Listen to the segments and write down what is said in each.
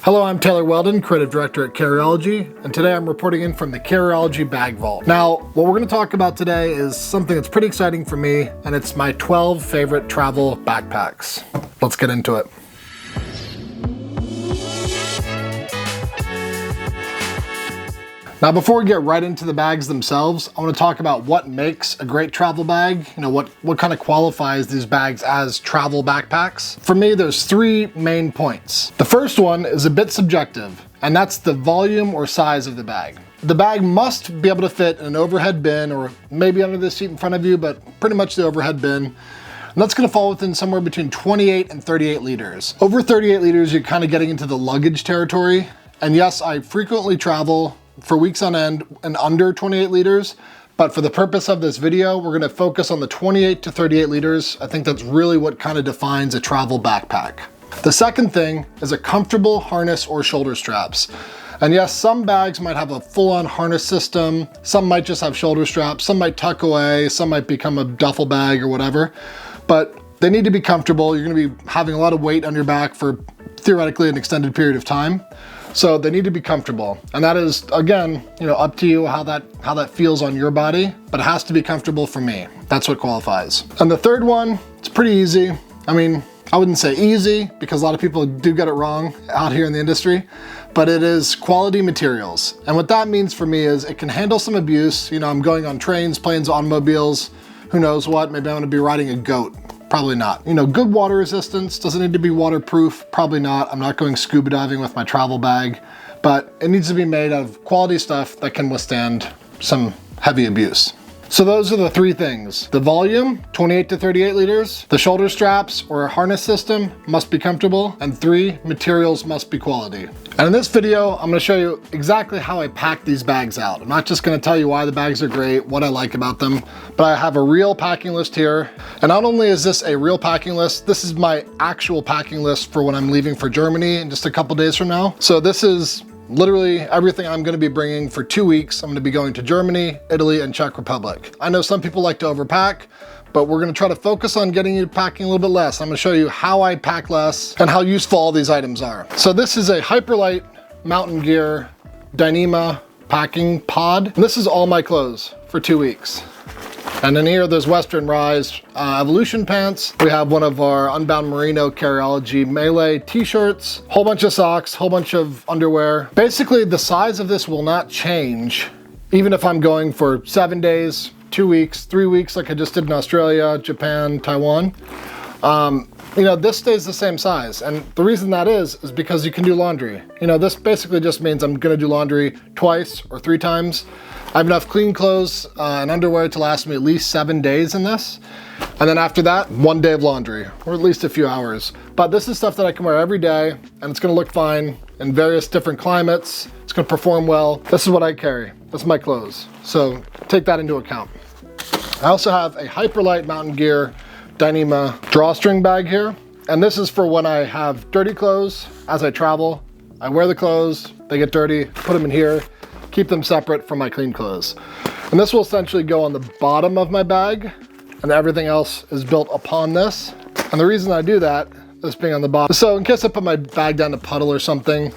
Hello, I'm Taylor Weldon, Creative Director at Carryology, and today I'm reporting in from the Carryology Bag Vault. Now, what we're going to talk about today is something that's pretty exciting for me, and it's my 12 favorite travel backpacks. Let's get into it. Now, before we get right into the bags themselves, I want to talk about what makes a great travel bag. You know, what kind of qualifies these bags as travel backpacks. For me, there's three main points. The first one is a bit subjective, and that's the volume or size of the bag. The bag must be able to fit in an overhead bin or maybe under the seat in front of you, but pretty much the overhead bin. And that's gonna fall within somewhere between 28 and 38 liters. Over 38 liters, you're kind of getting into the luggage territory. And yes, I frequently travel for weeks on end and under 28 liters, but for the purpose of this video, we're gonna focus on the 28 to 38 liters. I think that's really what kind of defines a travel backpack. The second thing is a comfortable harness or shoulder straps. And yes, some bags might have a full-on harness system, some might just have shoulder straps, some might tuck away, some might become a duffel bag or whatever, but they need to be comfortable. You're gonna be having a lot of weight on your back for theoretically an extended period of time. So they need to be comfortable. And that is, again, you know, up to you how that feels on your body, but it has to be comfortable for me. That's what qualifies. And the third one, it's pretty easy. I mean, I wouldn't say easy because a lot of people do get it wrong out here in the industry, but it is quality materials. And what that means for me is it can handle some abuse. You know, I'm going on trains, planes, automobiles, who knows what, maybe I'm gonna be riding a goat. Probably not. You know, good water resistance. Does it need to be waterproof? Probably not. I'm not going scuba diving with my travel bag, but it needs to be made of quality stuff that can withstand some heavy abuse. So those are the three things. The volume, 28 to 38 liters. The shoulder straps or a harness system must be comfortable. And three, materials must be quality. And in this video, I'm gonna show you exactly how I pack these bags out. I'm not just gonna tell you why the bags are great, what I like about them, but I have a real packing list here. And not only is this a real packing list, this is my actual packing list for when I'm leaving for Germany in just a couple days from now. So this is literally everything I'm gonna be bringing for 2 weeks. I'm gonna be going to Germany, Italy, and Czech Republic. I know some people like to overpack, but we're gonna try to focus on getting you packing a little bit less. I'm gonna show you how I pack less and how useful all these items are. So this is a Hyperlight Mountain Gear Dyneema packing pod. And this is all my clothes for 2 weeks. And in here, there's Western Rise Evolution pants. We have one of our Unbound Merino Carryology Melee t-shirts, whole bunch of socks, whole bunch of underwear. Basically, the size of this will not change, even if I'm going for 7 days, 2 weeks, 3 weeks, like I just did in Australia, Japan, Taiwan. You know, this stays the same size. And the reason that is because you can do laundry. You know, this basically just means I'm gonna do laundry twice or 3 times. I have enough clean clothes and underwear to last me at least 7 days in this. And then after that, 1 day of laundry, or at least a few hours. But this is stuff that I can wear every day, and it's gonna look fine in various different climates. It's gonna perform well. This is what I carry. That's my clothes. So take that into account. I also have a Hyperlight Mountain Gear Dyneema drawstring bag here. And this is for when I have dirty clothes as I travel. I wear the clothes, they get dirty, put them in here, keep them separate from my clean clothes. And this will essentially go on the bottom of my bag, and everything else is built upon this. And the reason I do that, this being on the bottom, so in case I put my bag down a puddle or something,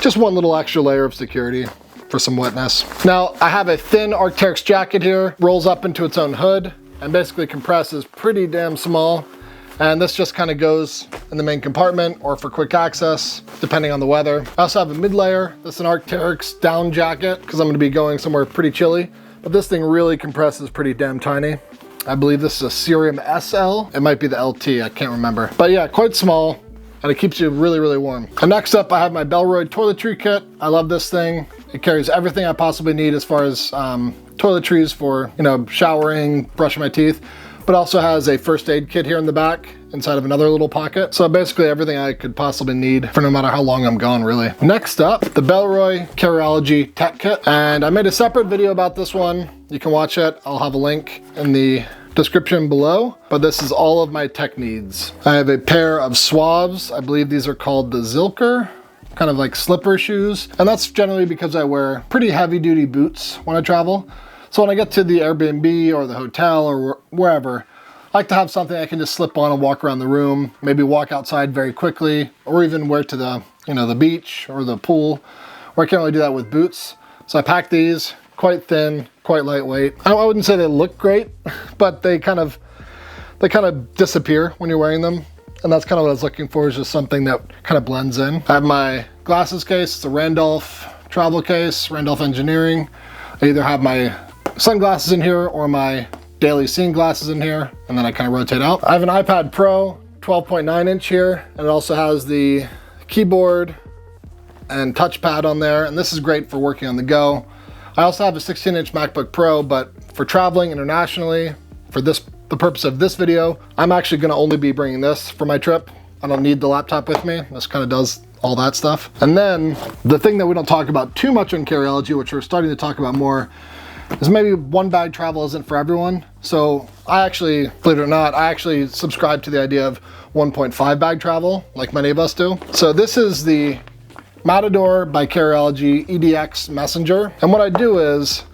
just one little extra layer of security for some wetness. Now, I have a thin Arc'teryx jacket here, rolls up into its own hood, and basically compresses pretty damn small. And this just kind of goes in the main compartment or for quick access, depending on the weather. I also have a mid layer. This is an Arc'teryx down jacket because I'm gonna be going somewhere pretty chilly. But this thing really compresses pretty damn tiny. I believe this is a Cerium SL. It might be the LT, I can't remember. But yeah, quite small, and it keeps you really, really warm. And next up, I have my Bellroy toiletry kit. I love this thing. It carries everything I possibly need as far as toiletries for, you know, showering, brushing my teeth, but also has a first aid kit here in the back inside of another little pocket. So basically everything I could possibly need for no matter how long I'm gone, really. Next up, the Bellroy Carryology Tech Kit. And I made a separate video about this one. You can watch it. I'll have a link in the description below, but this is all of my tech needs. I have a pair of Swabs. I believe these are called the Zilker, kind of like slipper shoes. And that's generally because I wear pretty heavy duty boots when I travel. So when I get to the Airbnb or the hotel or wherever, I like to have something I can just slip on and walk around the room, maybe walk outside very quickly, or even wear to the you know, the beach or the pool, or I can't really do that with boots. So I pack these, quite thin, quite lightweight. I wouldn't say they look great, but they kind of disappear when you're wearing them. And that's kind of what I was looking for, is just something that kind of blends in. I have my glasses case. It's a Randolph travel case, Randolph Engineering. I either have my sunglasses in here or my daily scene glasses in here, and then I kind of rotate out. I have an iPad Pro 12.9 inch here, and it also has the keyboard and touchpad on there, and this is great for working on the go. I also have a 16-inch MacBook Pro, but for traveling internationally, for the purpose of this video, I'm actually going to only be bringing this for my trip. I don't need the laptop with me. This kind of does all that stuff. And then the thing that we don't talk about too much on Carryology, which we're starting to talk about more, is maybe one bag travel isn't for everyone. So I actually, believe it or not, I actually subscribe to the idea of 1.5 bag travel, like many of us do. So this is the Matador by Carryology EDX Messenger. And what I do is,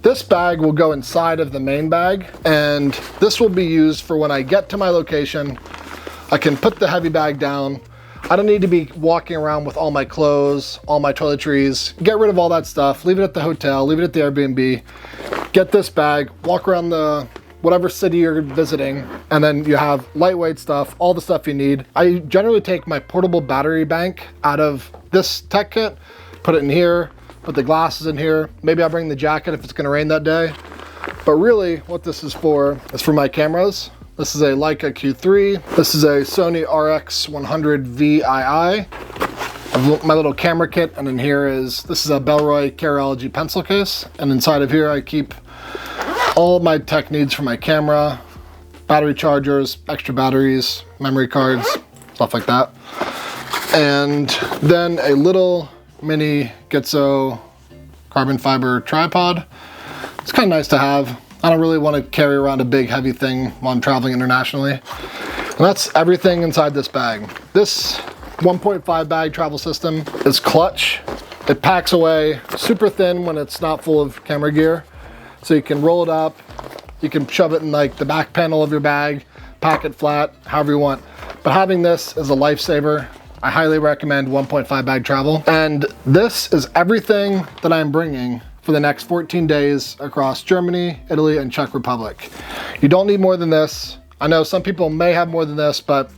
this bag will go inside of the main bag, and this will be used for when I get to my location. I can put the heavy bag down. I don't need to be walking around with all my clothes, all my toiletries. Get rid of all that stuff, leave it at the hotel, leave it at the Airbnb. Get this bag, walk around the whatever city you're visiting, and then you have lightweight stuff, all the stuff you need. I generally take my portable battery bank out of this tech kit, put it in here, put the glasses in here. Maybe I'll bring the jacket if it's gonna rain that day. But really what this is for my cameras. This is a Leica Q3. This is a Sony RX100 VII. I have my little camera kit, and in here this is a Bellroy Carryology pencil case. And inside of here I keep all my tech needs for my camera, battery chargers, extra batteries, memory cards, stuff like that. And then a little mini Gitzo carbon fiber tripod. It's kind of nice to have. I don't really want to carry around a big heavy thing while I'm traveling internationally. And that's everything inside this bag. This 1.5 bag travel system is clutch. It packs away super thin when it's not full of camera gear. So you can roll it up, you can shove it in like the back panel of your bag, pack it flat, however you want. But having this is a lifesaver. I highly recommend 1.5 bag travel. And this is everything that I'm bringing for the next 14 days across Germany, Italy, and Czech Republic. You don't need more than this. I know some people may have more than this, but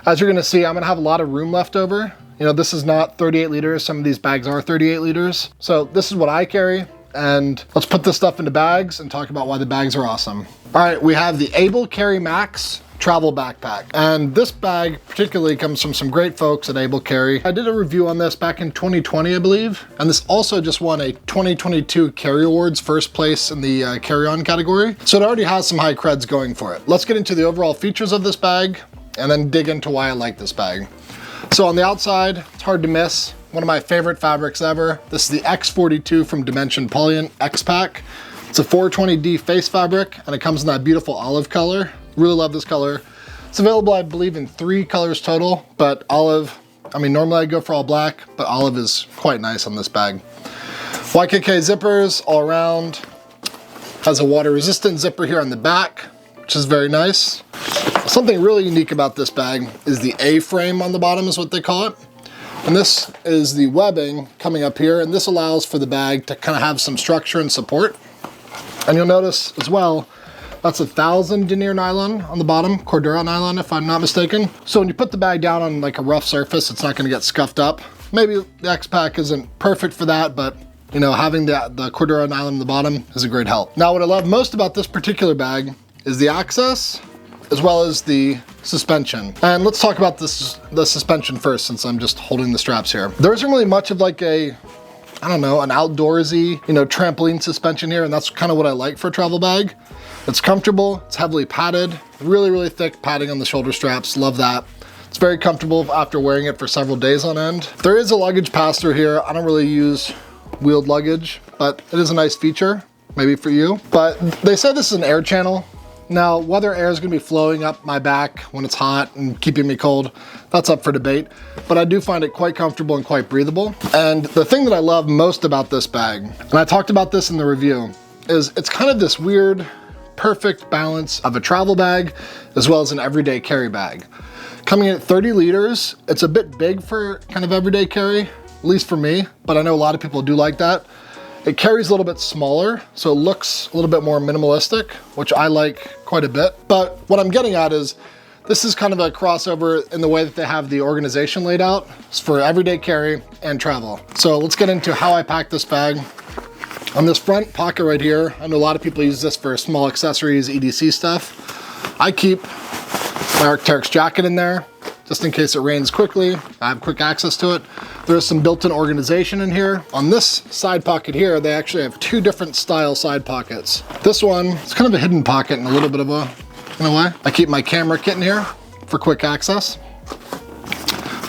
as you're gonna see, I'm gonna have a lot of room left over. You know, this is not 38 liters. Some of these bags are 38 liters. So this is what I carry. And let's put this stuff into bags and talk about why the bags are awesome. All right, we have the Able Carry Max travel backpack. And this bag particularly comes from some great folks at Able Carry. I did a review on this back in 2020, I believe. And this also just won a 2022 Carry Awards first place in the carry-on category. So it already has some high creds going for it. Let's get into the overall features of this bag and then dig into why I like this bag. So on the outside, it's hard to miss. One of my favorite fabrics ever. This is the X42 from Dimension Polyant X-Pack. It's a 420D face fabric, and it comes in that beautiful olive color. Really love this color. It's available, I believe, in 3 colors total, but olive, I mean, normally I go for all black, but olive is quite nice on this bag. YKK zippers all around. Has a water-resistant zipper here on the back, which is very nice. Something really unique about this bag is the A-frame on the bottom is what they call it. And this is the webbing coming up here, and this allows for the bag to kind of have some structure and support. And you'll notice as well, that's 1,000 denier nylon on the bottom, Cordura nylon if I'm not mistaken. So when you put the bag down on like a rough surface, it's not gonna get scuffed up. Maybe the X-Pack isn't perfect for that, but you know, having the Cordura nylon on the bottom is a great help. Now what I love most about this particular bag is the access, as well as the suspension. And let's talk about the suspension first, since I'm just holding the straps here. There isn't really much of like a, I don't know, an outdoorsy, you know, trampoline suspension here, and that's kind of what I like for a travel bag. It's comfortable, it's heavily padded, really, really thick padding on the shoulder straps, love that. It's very comfortable after wearing it for several days on end. There is a luggage pass-through here. I don't really use wheeled luggage, but it is a nice feature, maybe for you. But they said this is an air channel. Now, whether air is gonna be flowing up my back when it's hot and keeping me cold, that's up for debate, but I do find it quite comfortable and quite breathable. And the thing that I love most about this bag, and I talked about this in the review, is it's kind of this weird, perfect balance of a travel bag as well as an everyday carry bag. Coming in at 30 liters, it's a bit big for kind of everyday carry, at least for me, but I know a lot of people do like that. It carries a little bit smaller, so it looks a little bit more minimalistic, which I like quite a bit. But what I'm getting at is, this is kind of a crossover in the way that they have the organization laid out. It's for everyday carry and travel. So let's get into how I pack this bag. On this front pocket right here, I know a lot of people use this for small accessories, EDC stuff. I keep my Arc'teryx jacket in there, just in case it rains quickly. I have quick access to it. There's some built-in organization in here. On this side pocket here, they actually have two different style side pockets. This one, it's kind of a hidden pocket and a little bit of a, in a way. I keep my camera kit in here for quick access.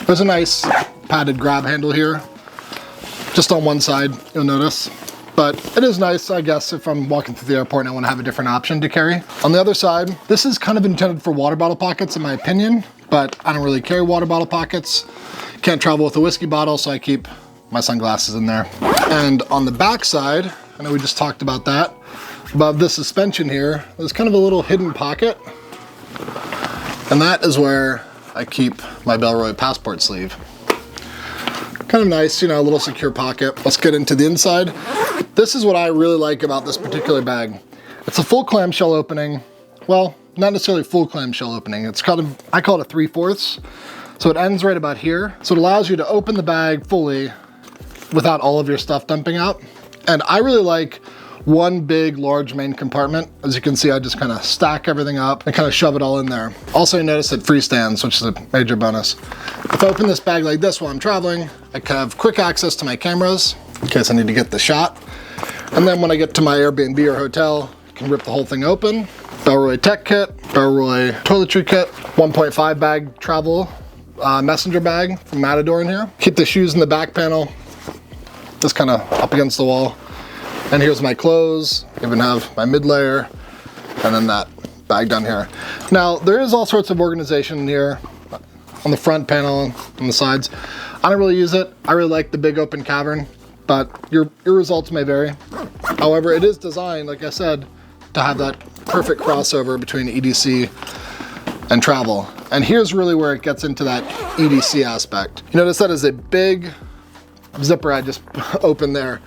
There's a nice padded grab handle here, just on one side, you'll notice. But it is nice, I guess, if I'm walking through the airport and I want to have a different option to carry. On the other side, this is kind of intended for water bottle pockets in my opinion, but I don't really carry water bottle pockets. Can't travel with a whiskey bottle, so I keep my sunglasses in there. And on the back side, I know we just talked about that, above this suspension here, there's kind of a little hidden pocket. And that is where I keep my Bellroy passport sleeve. Kind of nice, you know, a little secure pocket. Let's get into the inside. This is what I really like about this particular bag. It's a full clamshell opening. Well, not necessarily full clamshell opening. It's kind of, I call it a 3/4. So it ends right about here. So it allows you to open the bag fully without all of your stuff dumping out. And I really like one big, large main compartment. As you can see, I just kind of stack everything up and kind of shove it all in there. Also, you notice it freestands, which is a major bonus. If I open this bag like this while I'm traveling, I can have quick access to my cameras in case I need to get the shot. And then when I get to my Airbnb or hotel, I can rip the whole thing open. Bellroy tech kit, Bellroy toiletry kit, 1.5 bag travel messenger bag from Matador in here. Keep the shoes in the back panel, just kind of up against the wall. And here's my clothes. I even have my mid layer, and then that bag down here. Now, there is all sorts of organization in here on the front panel, on the sides. I don't really use it. I really like the big open cavern, but your results may vary. However, it is designed, like I said, to have that perfect crossover between EDC and travel. And here's really where it gets into that EDC aspect. You notice that is a big zipper I just opened there.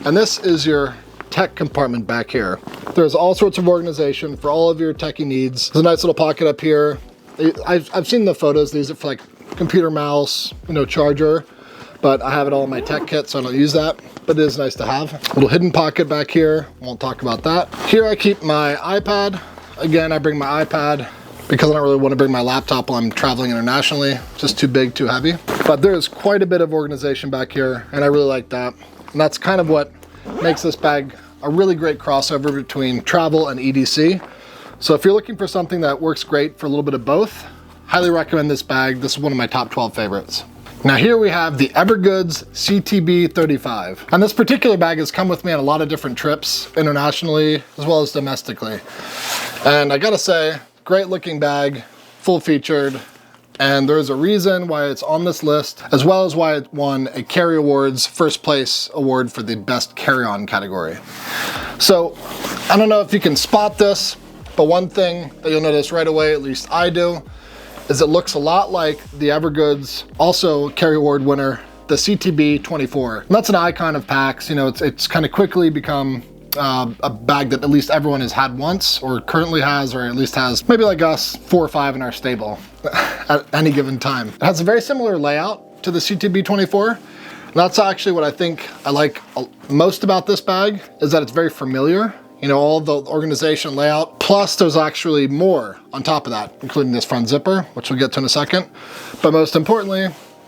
And this is your tech compartment back here. There's all sorts of organization for all of your techie needs. There's a nice little pocket up here. I've seen the photos. They use it for like computer, mouse, you know, charger, but I have it all in my tech kit, so I don't use that, but it is nice to have. A little hidden pocket back here. Won't talk about that. Here I keep my iPad. Again, I bring my iPad because I don't really want to bring my laptop while I'm traveling internationally. It's just too big, too heavy. But there's quite a bit of organization back here, and I really like that. And that's kind of what makes this bag a really great crossover between travel and EDC. So if you're looking for something that works great for a little bit of both, highly recommend this bag. This is one of my top 12 favorites. Now here we have the EVERGOODS CTB 35. And this particular bag has come with me on a lot of different trips, internationally as well as domestically. And I gotta say, great looking bag, full featured, and there's a reason why it's on this list, as well as why it won a Carry Awards first place award for the best carry-on category. So I don't know if you can spot this, but one thing that you'll notice right away, at least I do, is it looks a lot like the EVERGOODS also Carry Award winner, the CTB 24. And that's an icon of packs. You know, it's kind of quickly become a bag that at least everyone has had once, or currently has, or at least has maybe like us 4 or 5 in our stable at any given time. It has a very similar layout to the CTB 24. And that's actually what I think I like most about this bag, is that it's very familiar. You know, all the organization layout, plus there's actually more on top of that, including this front zipper, which we'll get to in a second. But most importantly,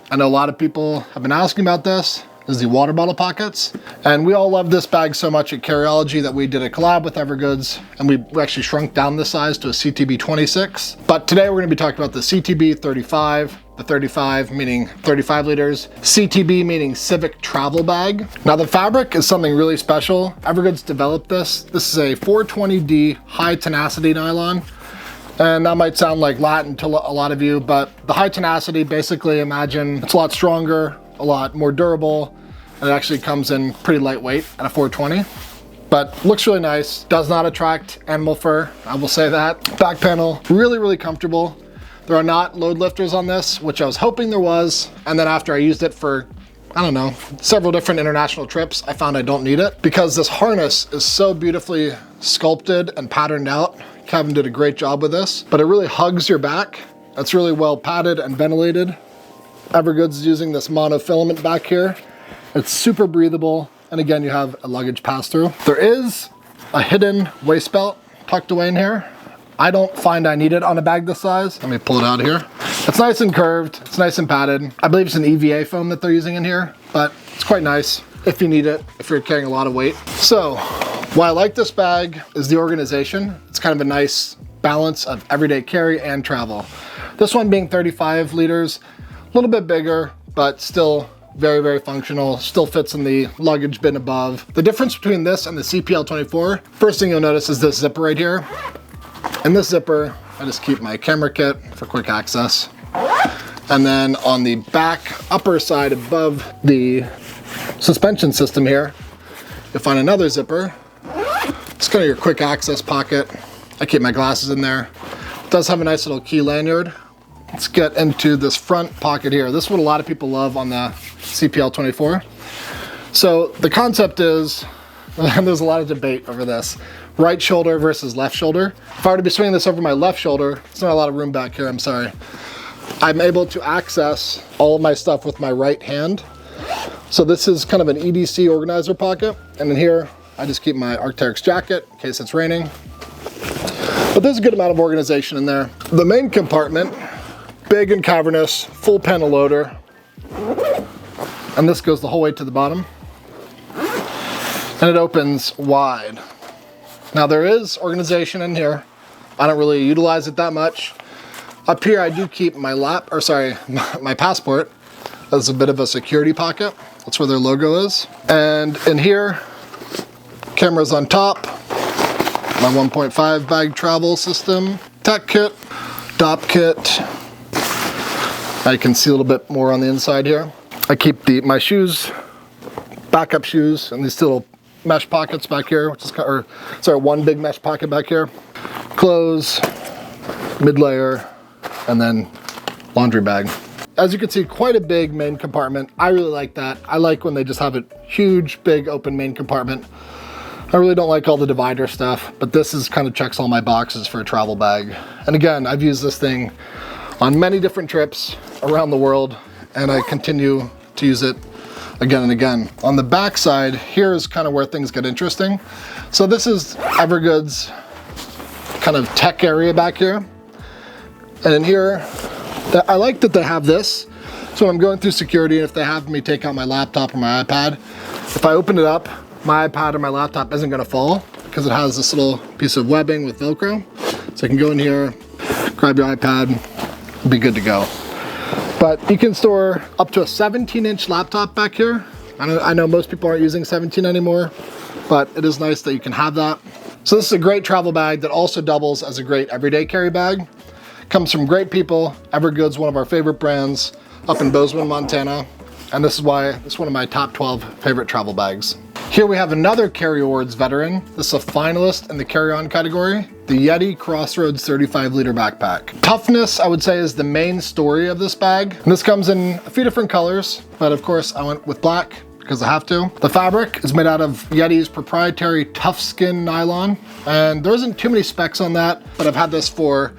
I know a lot of people have been asking about this, is the water bottle pockets. And we all love this bag so much at Carryology that we did a collab with EVERGOODS, and we actually shrunk down the size to a CTB 26. But today we're gonna be talking about the CTB 35, the 35 meaning 35 liters, CTB meaning Civic Travel Bag. Now the fabric is something really special. EVERGOODS developed this. This is a 420D high tenacity nylon. And that might sound like Latin to a lot of you, but the high tenacity, basically imagine it's a lot stronger, a lot more durable, and it actually comes in pretty lightweight at a 420, but looks really nice. Does not attract animal fur, I will say that. Back panel, really, really comfortable. There are not load lifters on this, which I was hoping there was. And then after I used it for, I don't know, several different international trips, I found I don't need it because this harness is so beautifully sculpted and patterned out. Kevin did a great job with this, but it really hugs your back. It's really well padded and ventilated. EVERGOODS is using this monofilament back here. It's super breathable. And again, you have a luggage pass-through. There is a hidden waist belt tucked away in here. I don't find I need it on a bag this size. Let me pull it out here. It's nice and curved. It's nice and padded. I believe it's an EVA foam that they're using in here, but it's quite nice if you need it, if you're carrying a lot of weight. So, why I like this bag is the organization. It's kind of a nice balance of everyday carry and travel. This one being 35 liters, a little bit bigger, but still very, very functional, still fits in the luggage bin above. The difference between this and the CPL24, first thing you'll notice is this zipper right here. In this zipper, I just keep my camera kit for quick access. And then on the back upper side above the suspension system here, you'll find another zipper. It's kind of your quick access pocket. I keep my glasses in there. It does have a nice little key lanyard. Let's get into this front pocket here. This is what a lot of people love on the CPL24. So the concept is, and there's a lot of debate over this, right shoulder versus left shoulder. If I were to be swinging this over my left shoulder, there's not a lot of room back here, I'm sorry. I'm able to access all of my stuff with my right hand. So this is kind of an EDC organizer pocket. And in here, I just keep my Arc'teryx jacket in case it's raining. But there's a good amount of organization in there. The main compartment, big and cavernous, full panel loader. And this goes the whole way to the bottom. And it opens wide. Now there is organization in here. I don't really utilize it that much. Up here I do keep my my passport as a bit of a security pocket. That's where their logo is. And in here, cameras on top, my 1.5 bag travel system, tech kit, DOP kit. I can see a little bit more on the inside here. I keep my shoes, backup shoes, and these little mesh pockets back here, which is, one big mesh pocket back here. Clothes, mid-layer, and then laundry bag. As you can see, quite a big main compartment. I really like that. I like when they just have a huge, big open main compartment. I really don't like all the divider stuff, but this is kind of checks all my boxes for a travel bag. And again, I've used this thing on many different trips around the world, and I continue to use it again and again. On the back side, here's kind of where things get interesting. So this is EVERGOODS kind of tech area back here. And in here, I like that they have this. So when I'm going through security, if they have me take out my laptop or my iPad, if I open it up, my iPad or my laptop isn't gonna fall because it has this little piece of webbing with Velcro. So I can go in here, grab your iPad, be good to go. But you can store up to a 17-inch laptop back here. I know most people aren't using 17 anymore, but it is nice that you can have that. So this is a great travel bag that also doubles as a great everyday carry bag. Comes from great people. EVERGOODS, one of our favorite brands up in Bozeman, Montana. And this is why it's one of my top 12 favorite travel bags. Here we have another Carry Awards veteran. This is a finalist in the carry-on category, the YETI Crossroads 35-liter backpack. Toughness, I would say, is the main story of this bag. And this comes in a few different colors, but of course I went with black because I have to. The fabric is made out of YETI's proprietary tough skin nylon, and there isn't too many specs on that, but I've had this for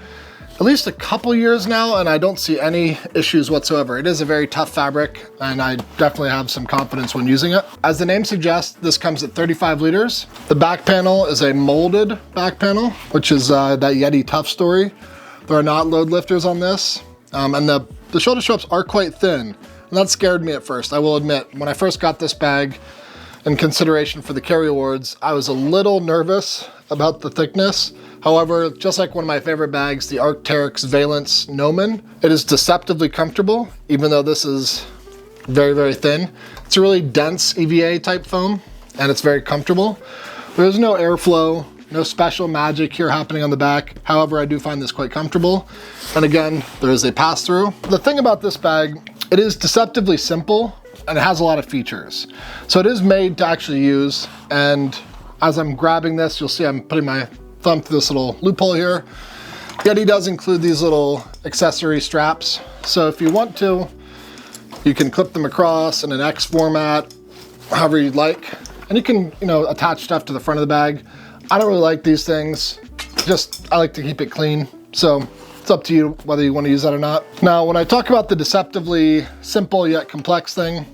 at least a couple years now, and I don't see any issues whatsoever. It is a very tough fabric, and I definitely have some confidence when using it. As the name suggests, this comes at 35 liters. The back panel is a molded back panel, which is that YETI tough story. There are not load lifters on this, and the shoulder straps are quite thin, and that scared me at first, I will admit. When I first got this bag, in consideration for the Carry Awards, I was a little nervous about the thickness. However, just like one of my favorite bags, the Arc'teryx Valence Nomen, it is deceptively comfortable, even though this is very, very thin. It's a really dense EVA type foam, and it's very comfortable. There's no airflow, no special magic here happening on the back. However, I do find this quite comfortable. And again, there is a pass-through. The thing about this bag, it is deceptively simple, and it has a lot of features. So it is made to actually use, and as I'm grabbing this, you'll see I'm putting my thumb through this little loophole here. YETI does include these little accessory straps. So if you want to, you can clip them across in an X format, however you'd like. And you can, attach stuff to the front of the bag. I don't really like these things. I like to keep it clean. So it's up to you whether you want to use that or not. Now, when I talk about the deceptively simple yet complex thing,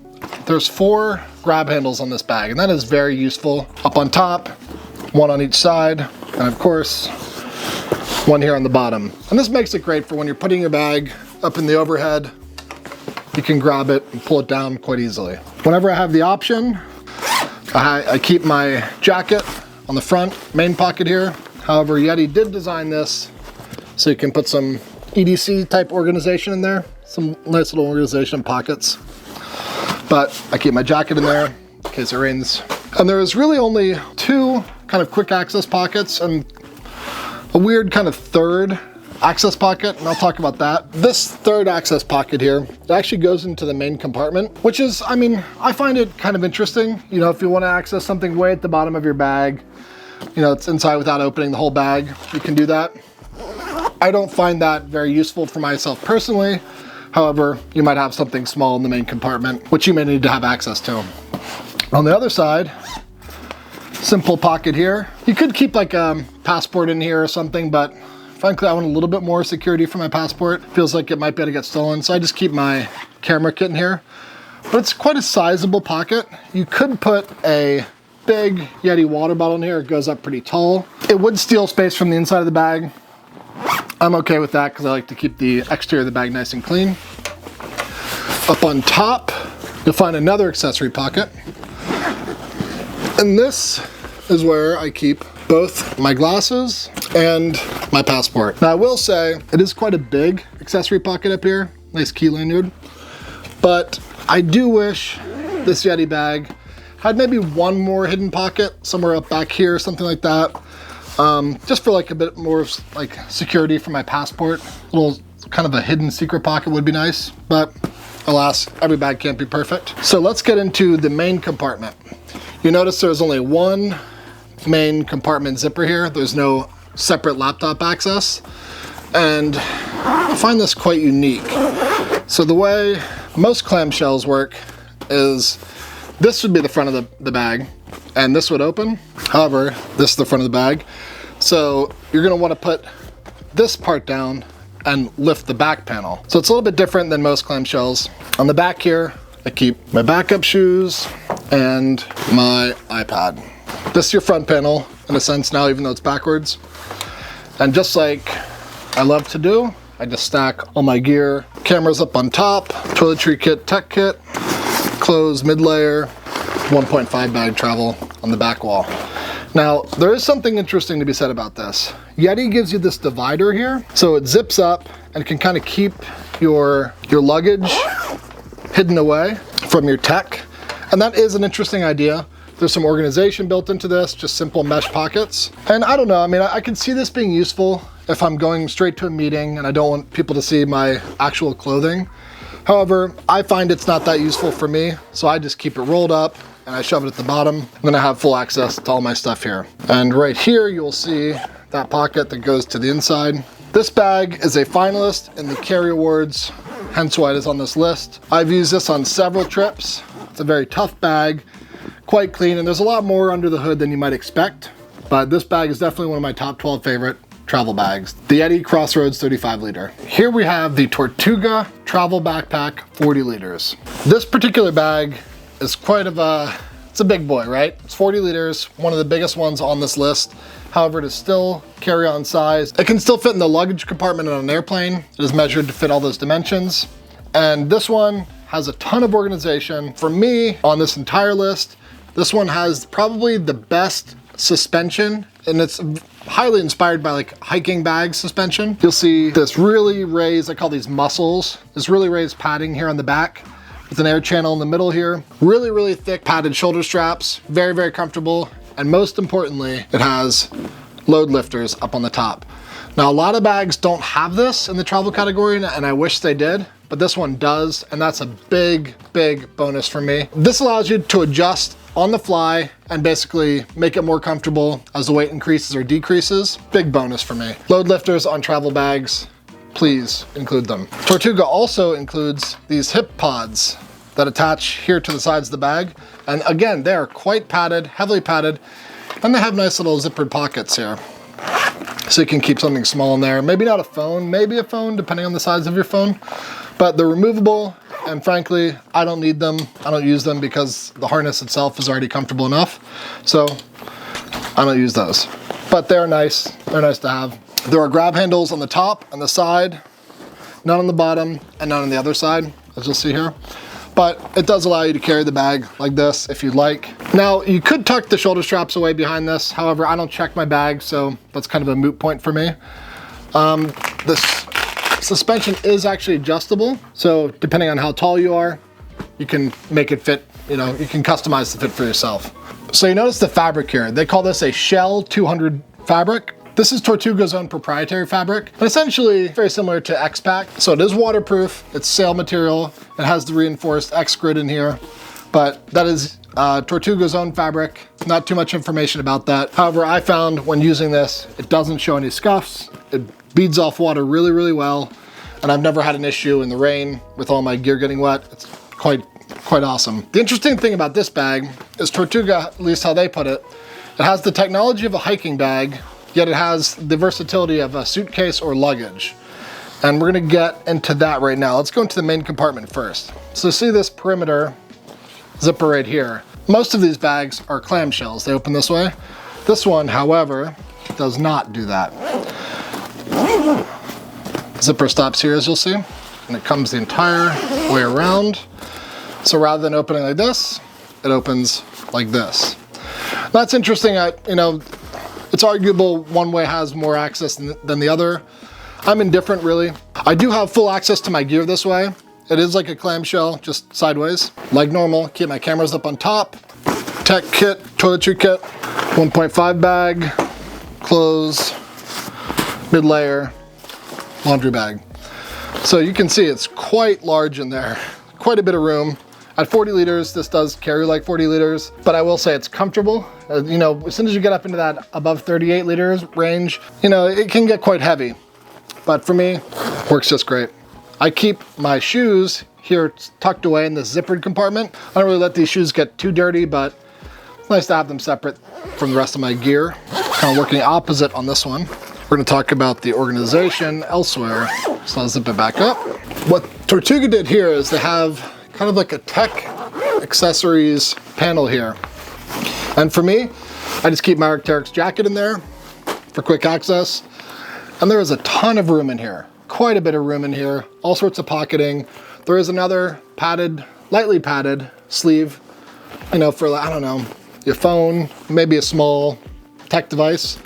there's 4 grab handles on this bag, and that is very useful. Up on top, 1 on each side, and of course, 1 here on the bottom. And this makes it great for when you're putting your bag up in the overhead. You can grab it and pull it down quite easily. Whenever I have the option, I keep my jacket on the front main pocket here. However, YETI did design this so you can put some EDC type organization in there, some nice little organization pockets. But I keep my jacket in there in case it rains. And there is really only 2 kind of quick access pockets and a weird kind of third access pocket, and I'll talk about that. This third access pocket here, it actually goes into the main compartment, which is, I find it kind of interesting. If you want to access something way at the bottom of your bag, it's inside without opening the whole bag, you can do that. I don't find that very useful for myself personally. However, you might have something small in the main compartment, which you may need to have access to. On the other side, simple pocket here. You could keep like a passport in here or something, but frankly, I want a little bit more security for my passport. Feels like it might be able to get stolen, so I just keep my camera kit in here. But it's quite a sizable pocket. You could put a big YETI water bottle in here. It goes up pretty tall. It would steal space from the inside of the bag. I'm okay with that because I like to keep the exterior of the bag nice and clean. Up on top, you'll find another accessory pocket. And this is where I keep both my glasses and my passport. Now I will say, it is quite a big accessory pocket up here. Nice key lanyard. But I do wish this YETI bag had maybe 1 more hidden pocket, somewhere up back here, something like that. Just for like a bit more of like security for my passport. A little kind of a hidden secret pocket would be nice, but alas, every bag can't be perfect. So let's get into the main compartment. You notice there's only 1 main compartment zipper here. There's no separate laptop access, and I find this quite unique. So the way most clamshells work is this would be the front of the bag, and this would open. However, this is the front of the bag. So you're gonna wanna put this part down and lift the back panel. So it's a little bit different than most clamshells. On the back here, I keep my backup shoes and my iPad. This is your front panel, in a sense now, even though it's backwards. And just like I love to do, I just stack all my gear. Cameras up on top, toiletry kit, tech kit, clothes mid-layer, 1.5 bag travel on the back wall. Now, there is something interesting to be said about this. YETI gives you this divider here, so it zips up and can kind of keep your luggage hidden away from your tech. And that is an interesting idea. There's some organization built into this, just simple mesh pockets. And I don't know, I can see this being useful if I'm going straight to a meeting and I don't want people to see my actual clothing. However, I find it's not that useful for me, so I just keep it rolled up and I shove it at the bottom, and then I have full access to all my stuff here. And right here, you'll see that pocket that goes to the inside. This bag is a finalist in the Carry Awards, hence why it is on this list. I've used this on several trips. It's a very tough bag, quite clean, and there's a lot more under the hood than you might expect. But this bag is definitely one of my top 12 favorite travel bags. The YETI Crossroads 35 liter. Here we have the Tortuga travel backpack 40 liters. This particular bag is quite of it's a big boy, right? It's 40 liters, one of the biggest ones on this list. However, it is still carry-on size. It can still fit in the luggage compartment on an airplane. It is measured to fit all those dimensions. And this one has a ton of organization. For me, on this entire list, this one has probably the best suspension, and it's highly inspired by like hiking bag suspension. You'll see this really raised, I call these muscles, this really raised padding here on the back with an air channel in the middle here. Really, really thick padded shoulder straps, very, very comfortable. And most importantly, it has load lifters up on the top. Now, a lot of bags don't have this in the travel category, and I wish they did, but this one does, and that's a big, big bonus for me. This allows you to adjust on the fly and basically make it more comfortable as the weight increases or decreases. Big bonus for me. Load lifters on travel bags, please include them. Tortuga also includes these hip pods that attach here to the sides of the bag. And again, they are quite padded, heavily padded, and they have nice little zippered pockets here. So you can keep something small in there. Maybe not a phone, maybe a phone, depending on the size of your phone. But they're removable, and frankly, I don't need them. I don't use them because the harness itself is already comfortable enough. So I don't use those. But they're nice. They're nice to have. There are grab handles on the top and the side, none on the bottom, and none on the other side, as you'll see here. But it does allow you to carry the bag like this if you'd like. Now, you could tuck the shoulder straps away behind this. However, I don't check my bag, so that's kind of a moot point for me. This suspension is actually adjustable. So depending on how tall you are, you can make it fit, you can customize the fit for yourself. So you notice the fabric here. They call this a Shell 200 fabric. This is Tortuga's own proprietary fabric, and essentially very similar to X-Pack. So it is waterproof, it's sail material, it has the reinforced X-grid in here, but that is Tortuga's own fabric. Not too much information about that. However, I found when using this, it doesn't show any scuffs, it beads off water really, really well, and I've never had an issue in the rain with all my gear getting wet. It's quite awesome. The interesting thing about this bag is Tortuga, at least how they put it, it has the technology of a hiking bag, yet it has the versatility of a suitcase or luggage. And we're gonna get into that right now. Let's go into the main compartment first. So see this perimeter zipper right here. Most of these bags are clamshells. They open this way. This one, however, does not do that. Zipper stops here, as you'll see, and it comes the entire way around. So rather than opening like this, it opens like this. That's interesting. It's arguable one way has more access than the other. I'm indifferent, really. I do have full access to my gear this way. It is like a clamshell, just sideways. Like normal, keep my cameras up on top. Tech kit, toiletry kit, 1.5 bag, clothes, mid-layer, laundry bag. So you can see it's quite large in there. Quite a bit of room. At 40 liters, this does carry like 40 liters, but I will say it's comfortable. As soon as you get up into that above 38 liters range, it can get quite heavy. But for me, works just great. I keep my shoes here tucked away in this zippered compartment. I don't really let these shoes get too dirty, but it's nice to have them separate from the rest of my gear. Kind of working opposite on this one. We're gonna talk about the organization elsewhere. So I'll zip it back up. What Tortuga did here is they have kind of like a tech accessories panel here. And for me, I just keep my Arc'teryx jacket in there for quick access. And there is a ton of room in here. Quite a bit of room in here. All sorts of pocketing. There is another padded, lightly padded sleeve, for, I don't know, your phone, maybe a small tech device.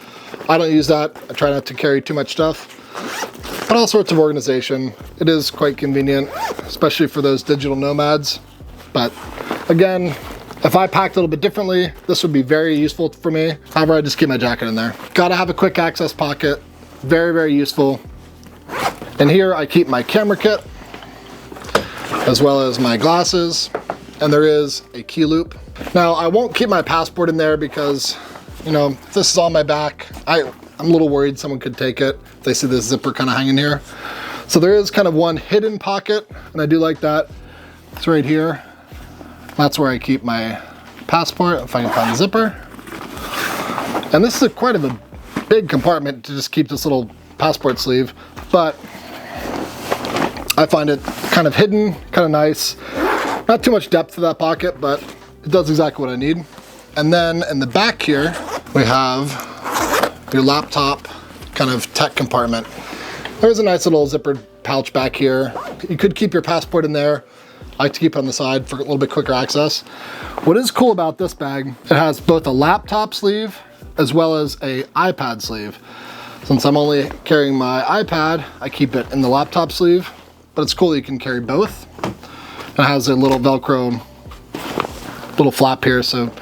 I don't use that. I try not to carry too much stuff. But all sorts of organization. It is quite convenient, especially for those digital nomads. But again, if I packed a little bit differently, this would be very useful for me. However, I just keep my jacket in there. Gotta have a quick access pocket. Very, very useful. And here I keep my camera kit, as well as my glasses. And there is a key loop. Now, I won't keep my passport in there because, if this is on my back, I'm a little worried someone could take it. They see this zipper kind of hanging here. So there is kind of one hidden pocket, and I do like that. It's right here. That's where I keep my passport, if I can find the zipper. And this is quite of a big compartment to just keep this little passport sleeve, but I find it kind of hidden, kind of nice. Not too much depth to that pocket, but it does exactly what I need. And then in the back here, we have your laptop kind of tech compartment. There's a nice little zippered pouch back here. You could keep your passport in there. I like to keep it on the side for a little bit quicker access. What is cool about this bag, it has both a laptop sleeve as well as a iPad sleeve. Since I'm only carrying my iPad, I keep it in the laptop sleeve, but it's cool that you can carry both. It has a little Velcro, little flap here so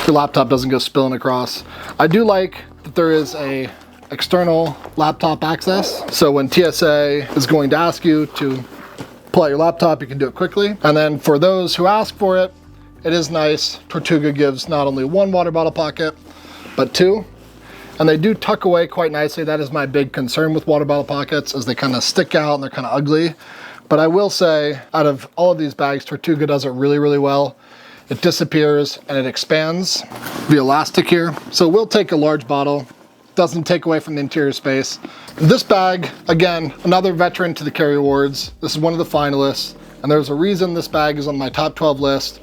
your laptop doesn't go spilling across. I do like that there is a external laptop access. So when TSA is going to ask you to pull out your laptop, you can do it quickly. And then for those who ask for it, it is nice. Tortuga gives not only one water bottle pocket, but two. And they do tuck away quite nicely. That is my big concern with water bottle pockets, is they kind of stick out and they're kind of ugly. But I will say, out of all of these bags, Tortuga does it really, really well. It disappears and it expands the elastic here. So we'll take a large bottle. Doesn't take away from the interior space. This bag, again, another veteran to the Carry Awards. This is one of the finalists, and there's a reason this bag is on my top 12 list.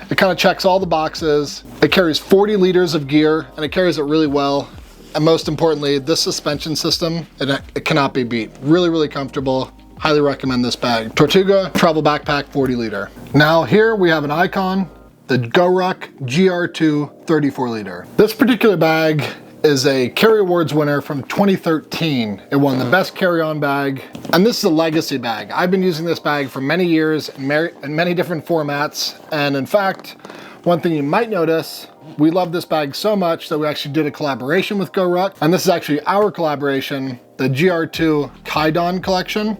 It kind of checks all the boxes. It carries 40 liters of gear, and it carries it really well. And most importantly, this suspension system, it cannot be beat. Really, really comfortable. Highly recommend this bag. Tortuga Travel Backpack 40 liter. Now here we have an icon, the GORUCK GR2 34 liter. This particular bag is a Carry Awards winner from 2013. It won the best carry-on bag, and this is a legacy bag. I've been using this bag for many years in many different formats, and in fact, one thing you might notice, we love this bag so much that we actually did a collaboration with GORUCK, and this is actually our collaboration, the GR2 Kaidon collection,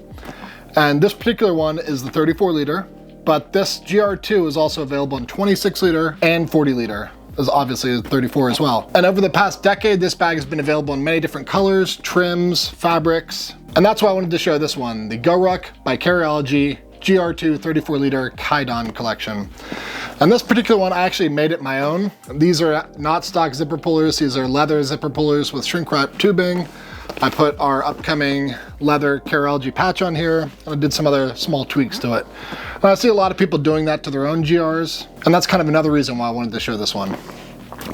and this particular one is the 34 liter, but this GR2 is also available in 26 liter and 40 liter. Is obviously 34 as well. And over the past decade, this bag has been available in many different colors, trims, fabrics, and that's why I wanted to show this one, the GORUCK by Carryology GR2 34 liter Kaidon collection. And this particular one, I actually made it my own. These are not stock zipper pullers. These are leather zipper pullers with shrink wrap tubing. I put our upcoming leather Carryology patch on here, and I did some other small tweaks to it. And I see a lot of people doing that to their own GRs, and that's kind of another reason why I wanted to show this one.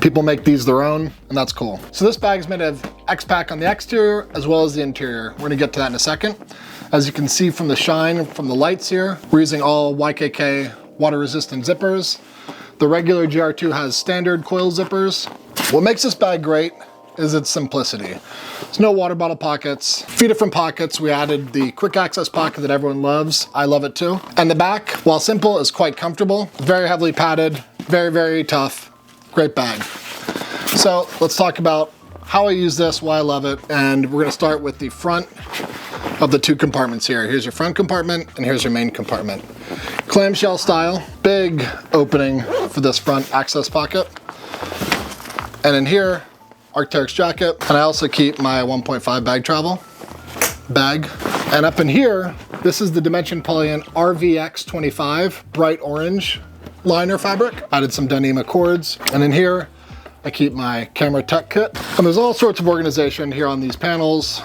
People make these their own, and that's cool. So this bag is made of X-Pack on the exterior as well as the interior. We're gonna get to that in a second. As you can see from the shine from the lights here, we're using all YKK water resistant zippers. The regular GR2 has standard coil zippers. What makes this bag great is its simplicity. There's no water bottle pockets. A few different pockets. We added the quick access pocket that everyone loves. I love it too. And the back, while simple, is quite comfortable. Very heavily padded, very, very tough. Great bag. So let's talk about how I use this, why I love it, and we're gonna start with the front of the two compartments here. Here's your front compartment and here's your main compartment. Clamshell style, big opening for this front access pocket. And in here, Arc'teryx jacket, and I also keep my 1.5 bag travel bag. And up in here, this is the Dimension Polyant RVX25 bright orange liner fabric. Added some Dyneema cords, and in here, I keep my camera tech kit. And there's all sorts of organization here on these panels,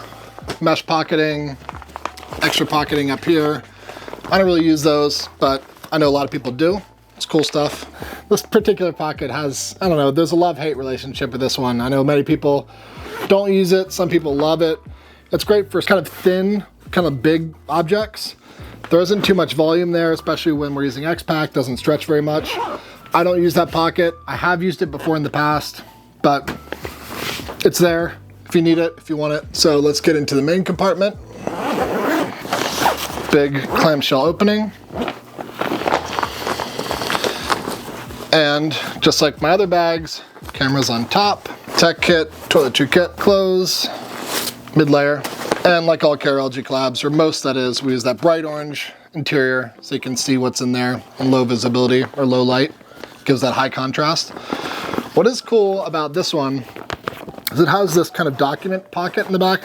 mesh pocketing, extra pocketing up here. I don't really use those, but I know a lot of people do. It's cool stuff. This particular pocket has, I don't know, there's a love-hate relationship with this one. I know many people don't use it, some people love it. It's great for kind of thin, kind of big objects. There isn't too much volume there, especially when we're using X-Pack, doesn't stretch very much. I don't use that pocket. I have used it before in the past, but it's there if you need it, if you want it. So let's get into the main compartment. Big clamshell opening. And just like my other bags, cameras on top, tech kit, toiletry kit, clothes, mid-layer. And like all Carryology collabs, or most that is, we use that bright orange interior so you can see what's in there in low visibility or low light. Gives that high contrast. What is cool about this one is it has this kind of document pocket in the back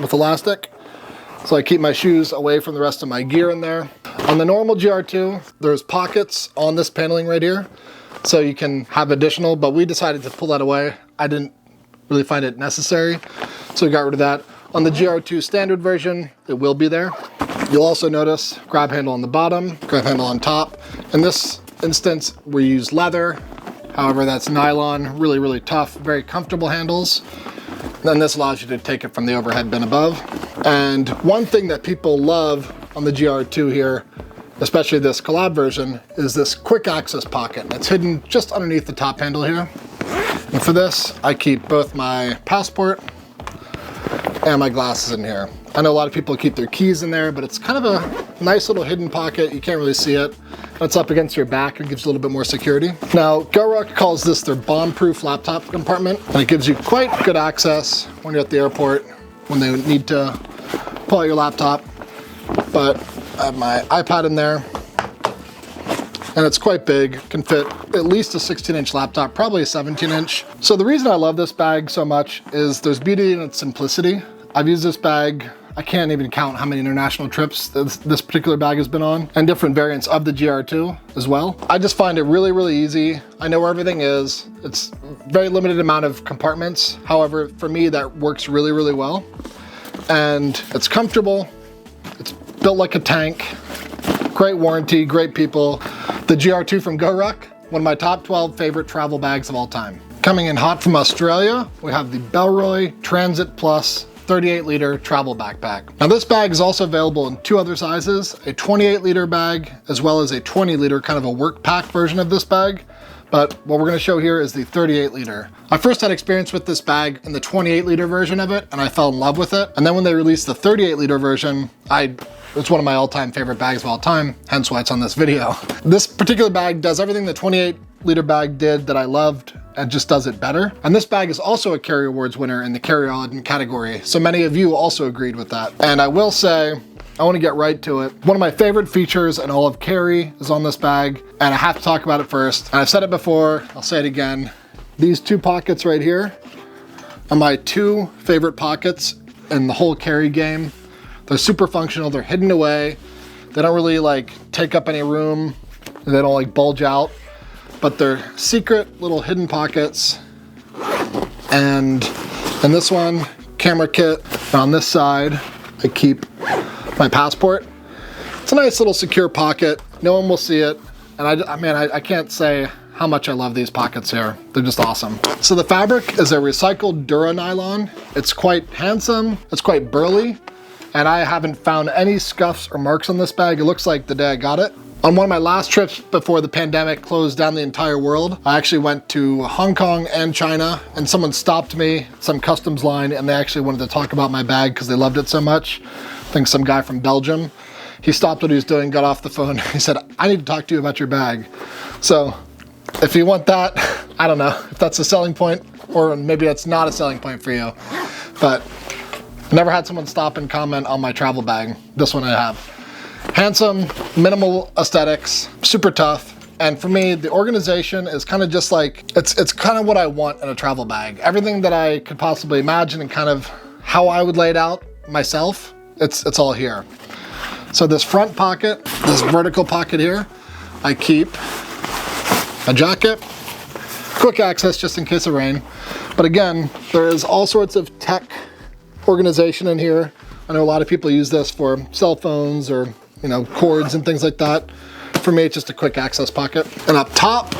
with elastic. So I keep my shoes away from the rest of my gear in there. On the normal GR2, there's pockets on this paneling right here. So you can have additional, but we decided to pull that away. I didn't really find it necessary, so we got rid of that. On the GR2 standard version, it will be there. You'll also notice grab handle on the bottom, grab handle on top. In this instance, we use leather. However, that's nylon, really, really tough, very comfortable handles. Then this allows you to take it from the overhead bin above. And one thing that people love on the GR2 here, especially this collab version, is this quick access pocket. It's hidden just underneath the top handle here. And for this, I keep both my passport and my glasses in here. I know a lot of people keep their keys in there, but it's kind of a nice little hidden pocket. You can't really see it. And it's up against your back and gives you a little bit more security. Now, GORUCK calls this their bomb-proof laptop compartment, and it gives you quite good access when you're at the airport, when they need to pull out your laptop. But I have my iPad in there, and it's quite big. Can fit at least a 16-inch laptop, probably a 17-inch. So the reason I love this bag so much is there's beauty in its simplicity. I've used this bag, I can't even count how many international trips this particular bag has been on, and different variants of the GR2 as well. I just find it really, really easy. I know where everything is. It's very limited amount of compartments. However, for me, that works really, really well. And it's comfortable. It's built like a tank. Great warranty, great people. The GR2 from GORUCK, one of my top 12 favorite travel bags of all time. Coming in hot from Australia, we have the Bellroy Transit Plus 38-liter travel backpack. Now this bag is also available in two other sizes, a 28-liter bag, as well as a 20-liter kind of a work pack version of this bag. But what we're gonna show here is the 38-liter. I first had experience with this bag in the 28-liter version of it, and I fell in love with it. And then when they released the 38-liter version, it's one of my all-time favorite bags of all time, hence why it's on this video. This particular bag does everything the 28-liter bag did that I loved, and just does it better. And this bag is also a Carry Awards winner in the Carry On category, so many of you also agreed with that. And I will say, I want to get right to it. One of my favorite features in all of Carry is on this bag, and I have to talk about it first. And I've said it before, I'll say it again. These two pockets right here are my two favorite pockets in the whole Carry game. They're super functional, they're hidden away. They don't really like take up any room. They don't like bulge out, but they're secret little hidden pockets. And in this one, camera kit. And on this side, I keep my passport. It's a nice little secure pocket. No one will see it. And I can't say how much I love these pockets here. They're just awesome. So the fabric is a recycled Dura nylon. It's quite handsome, it's quite burly, and I haven't found any scuffs or marks on this bag. It looks like the day I got it. On one of my last trips before the pandemic closed down the entire world, I actually went to Hong Kong and China, and someone stopped me, some customs line, and they actually wanted to talk about my bag because they loved it so much. I think some guy from Belgium. He stopped what he was doing, got off the phone. He said, I need to talk to you about your bag. So if you want that, I don't know if that's a selling point, or maybe that's not a selling point for you, but I've never had someone stop and comment on my travel bag. This one I have. Handsome, minimal aesthetics, super tough. And for me, the organization is kind of just like, it's kind of what I want in a travel bag. Everything that I could possibly imagine and kind of how I would lay it out myself, it's all here. So this front pocket, this vertical pocket here, I keep a jacket, quick access just in case of rain. But again, there is all sorts of tech organization in here. I know a lot of people use this for cell phones or, you know, cords and things like that. For me, it's just a quick access pocket. And up top,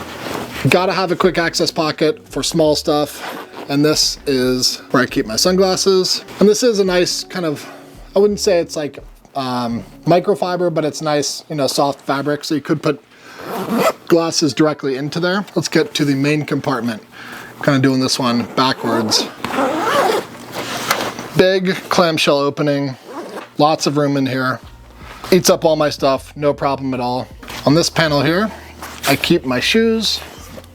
gotta have a quick access pocket for small stuff. And this is where I keep my sunglasses. And this is a nice kind of, I wouldn't say it's like microfiber, but it's nice, you know, soft fabric. So you could put glasses directly into there. Let's get to the main compartment. Kind of doing this one backwards. Big clamshell opening, lots of room in here. Eats up all my stuff, no problem at all. On this panel here, I keep my shoes,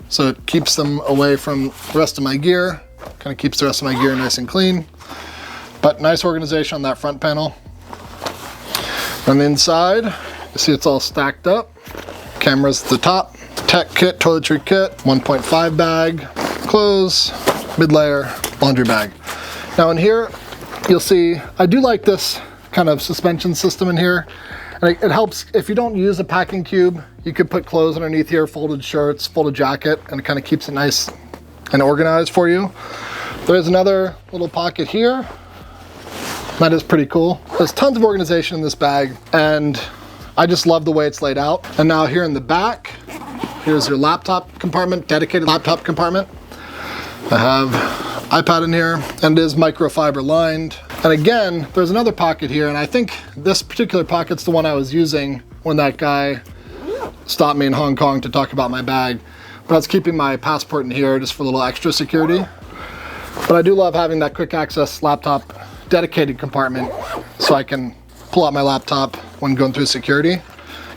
so it keeps them away from the rest of my gear. Kind of keeps the rest of my gear nice and clean. But nice organization on that front panel. On the inside, you see it's all stacked up. Cameras at the top, tech kit, toiletry kit, 1.5 bag, clothes, mid-layer, laundry bag. Now in here, you'll see, I do like this kind of suspension system in here. And it helps, if you don't use a packing cube, you could put clothes underneath here, folded shirts, folded jacket, and it kind of keeps it nice and organized for you. There's another little pocket here. That is pretty cool. There's tons of organization in this bag, and I just love the way it's laid out. And now here in the back, here's your laptop compartment, dedicated laptop compartment. I have iPad in here, and it is microfiber lined. And again, there's another pocket here, and I think this particular pocket's the one I was using when that guy stopped me in Hong Kong to talk about my bag. But I was keeping my passport in here just for a little extra security. But I do love having that quick access laptop dedicated compartment so I can pull out my laptop when going through security,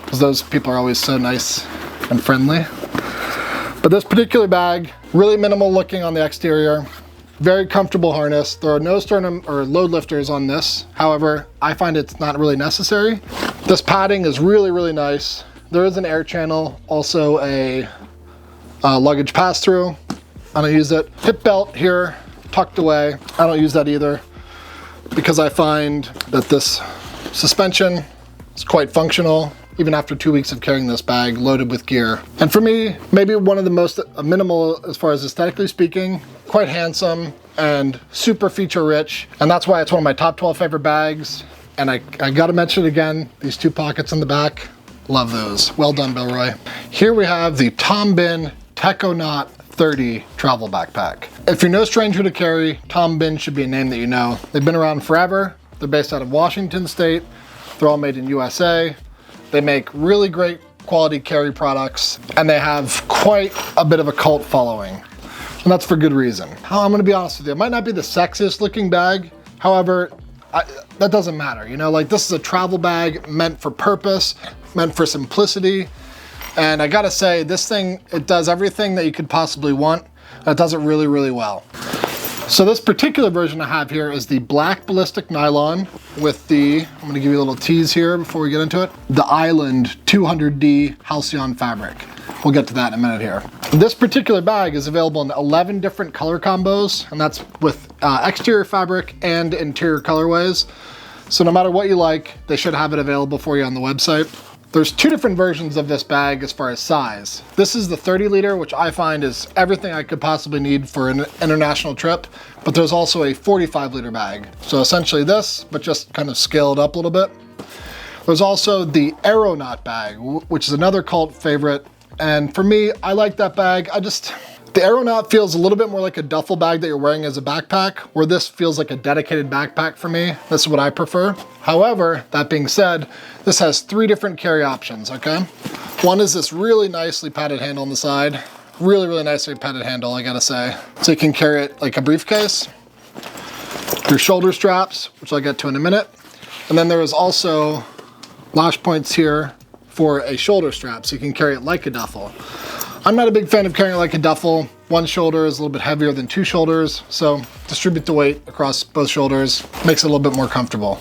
because those people are always so nice and friendly. But this particular bag, really minimal looking on the exterior, very comfortable harness. There are no sternum or load lifters on this. However, I find it's not really necessary. This padding is really, really nice. There is an air channel, also a luggage pass-through. I don't use it. Hip belt here, tucked away. I don't use that either because I find that this suspension is quite functional even after 2 weeks of carrying this bag loaded with gear. And for me, maybe one of the most minimal as far as aesthetically speaking, quite handsome and super feature rich. And that's why it's one of my top 12 favorite bags. And I gotta mention it again, these 2 pockets in the back, love those. Well done, Bellroy. Here we have the Tom Bihn Techonaut 30 travel backpack. If you're no stranger to carry, Tom Bihn should be a name that you know. They've been around forever. They're based out of Washington State. They're all made in USA. They make really great quality carry products, and they have quite a bit of a cult following. And that's for good reason. I'm gonna be honest with you, it might not be the sexiest looking bag. However, that doesn't matter. You know, like this is a travel bag meant for purpose, meant for simplicity. And I gotta say, this thing, it does everything that you could possibly want. It does it really, really well. So this particular version I have here is the black ballistic nylon with the, I'm gonna give you a little tease here before we get into it, the Island 200D Halcyon fabric. We'll get to that in a minute here. This particular bag is available in 11 different color combos, and that's with exterior fabric and interior colorways. So no matter what you like, they should have it available for you on the website. There's 2 different versions of this bag as far as size. This is the 30 liter, which I find is everything I could possibly need for an international trip, but there's also a 45 liter bag. So essentially this, but just kind of scaled up a little bit. There's also the Aeronaut bag, which is another cult favorite. And for me, I like that bag. The Aeronaut feels a little bit more like a duffel bag that you're wearing as a backpack, where this feels like a dedicated backpack for me. This is what I prefer. However, that being said, this has 3 different carry options, okay? One is this really nicely padded handle on the side. Really, really nicely padded handle, I gotta say. So you can carry it like a briefcase. Your shoulder straps, which I'll get to in a minute. And then there is also lash points here for a shoulder strap, so you can carry it like a duffel. I'm not a big fan of carrying it like a duffel. One shoulder is a little bit heavier than 2 shoulders, so distribute the weight across both shoulders, makes it a little bit more comfortable.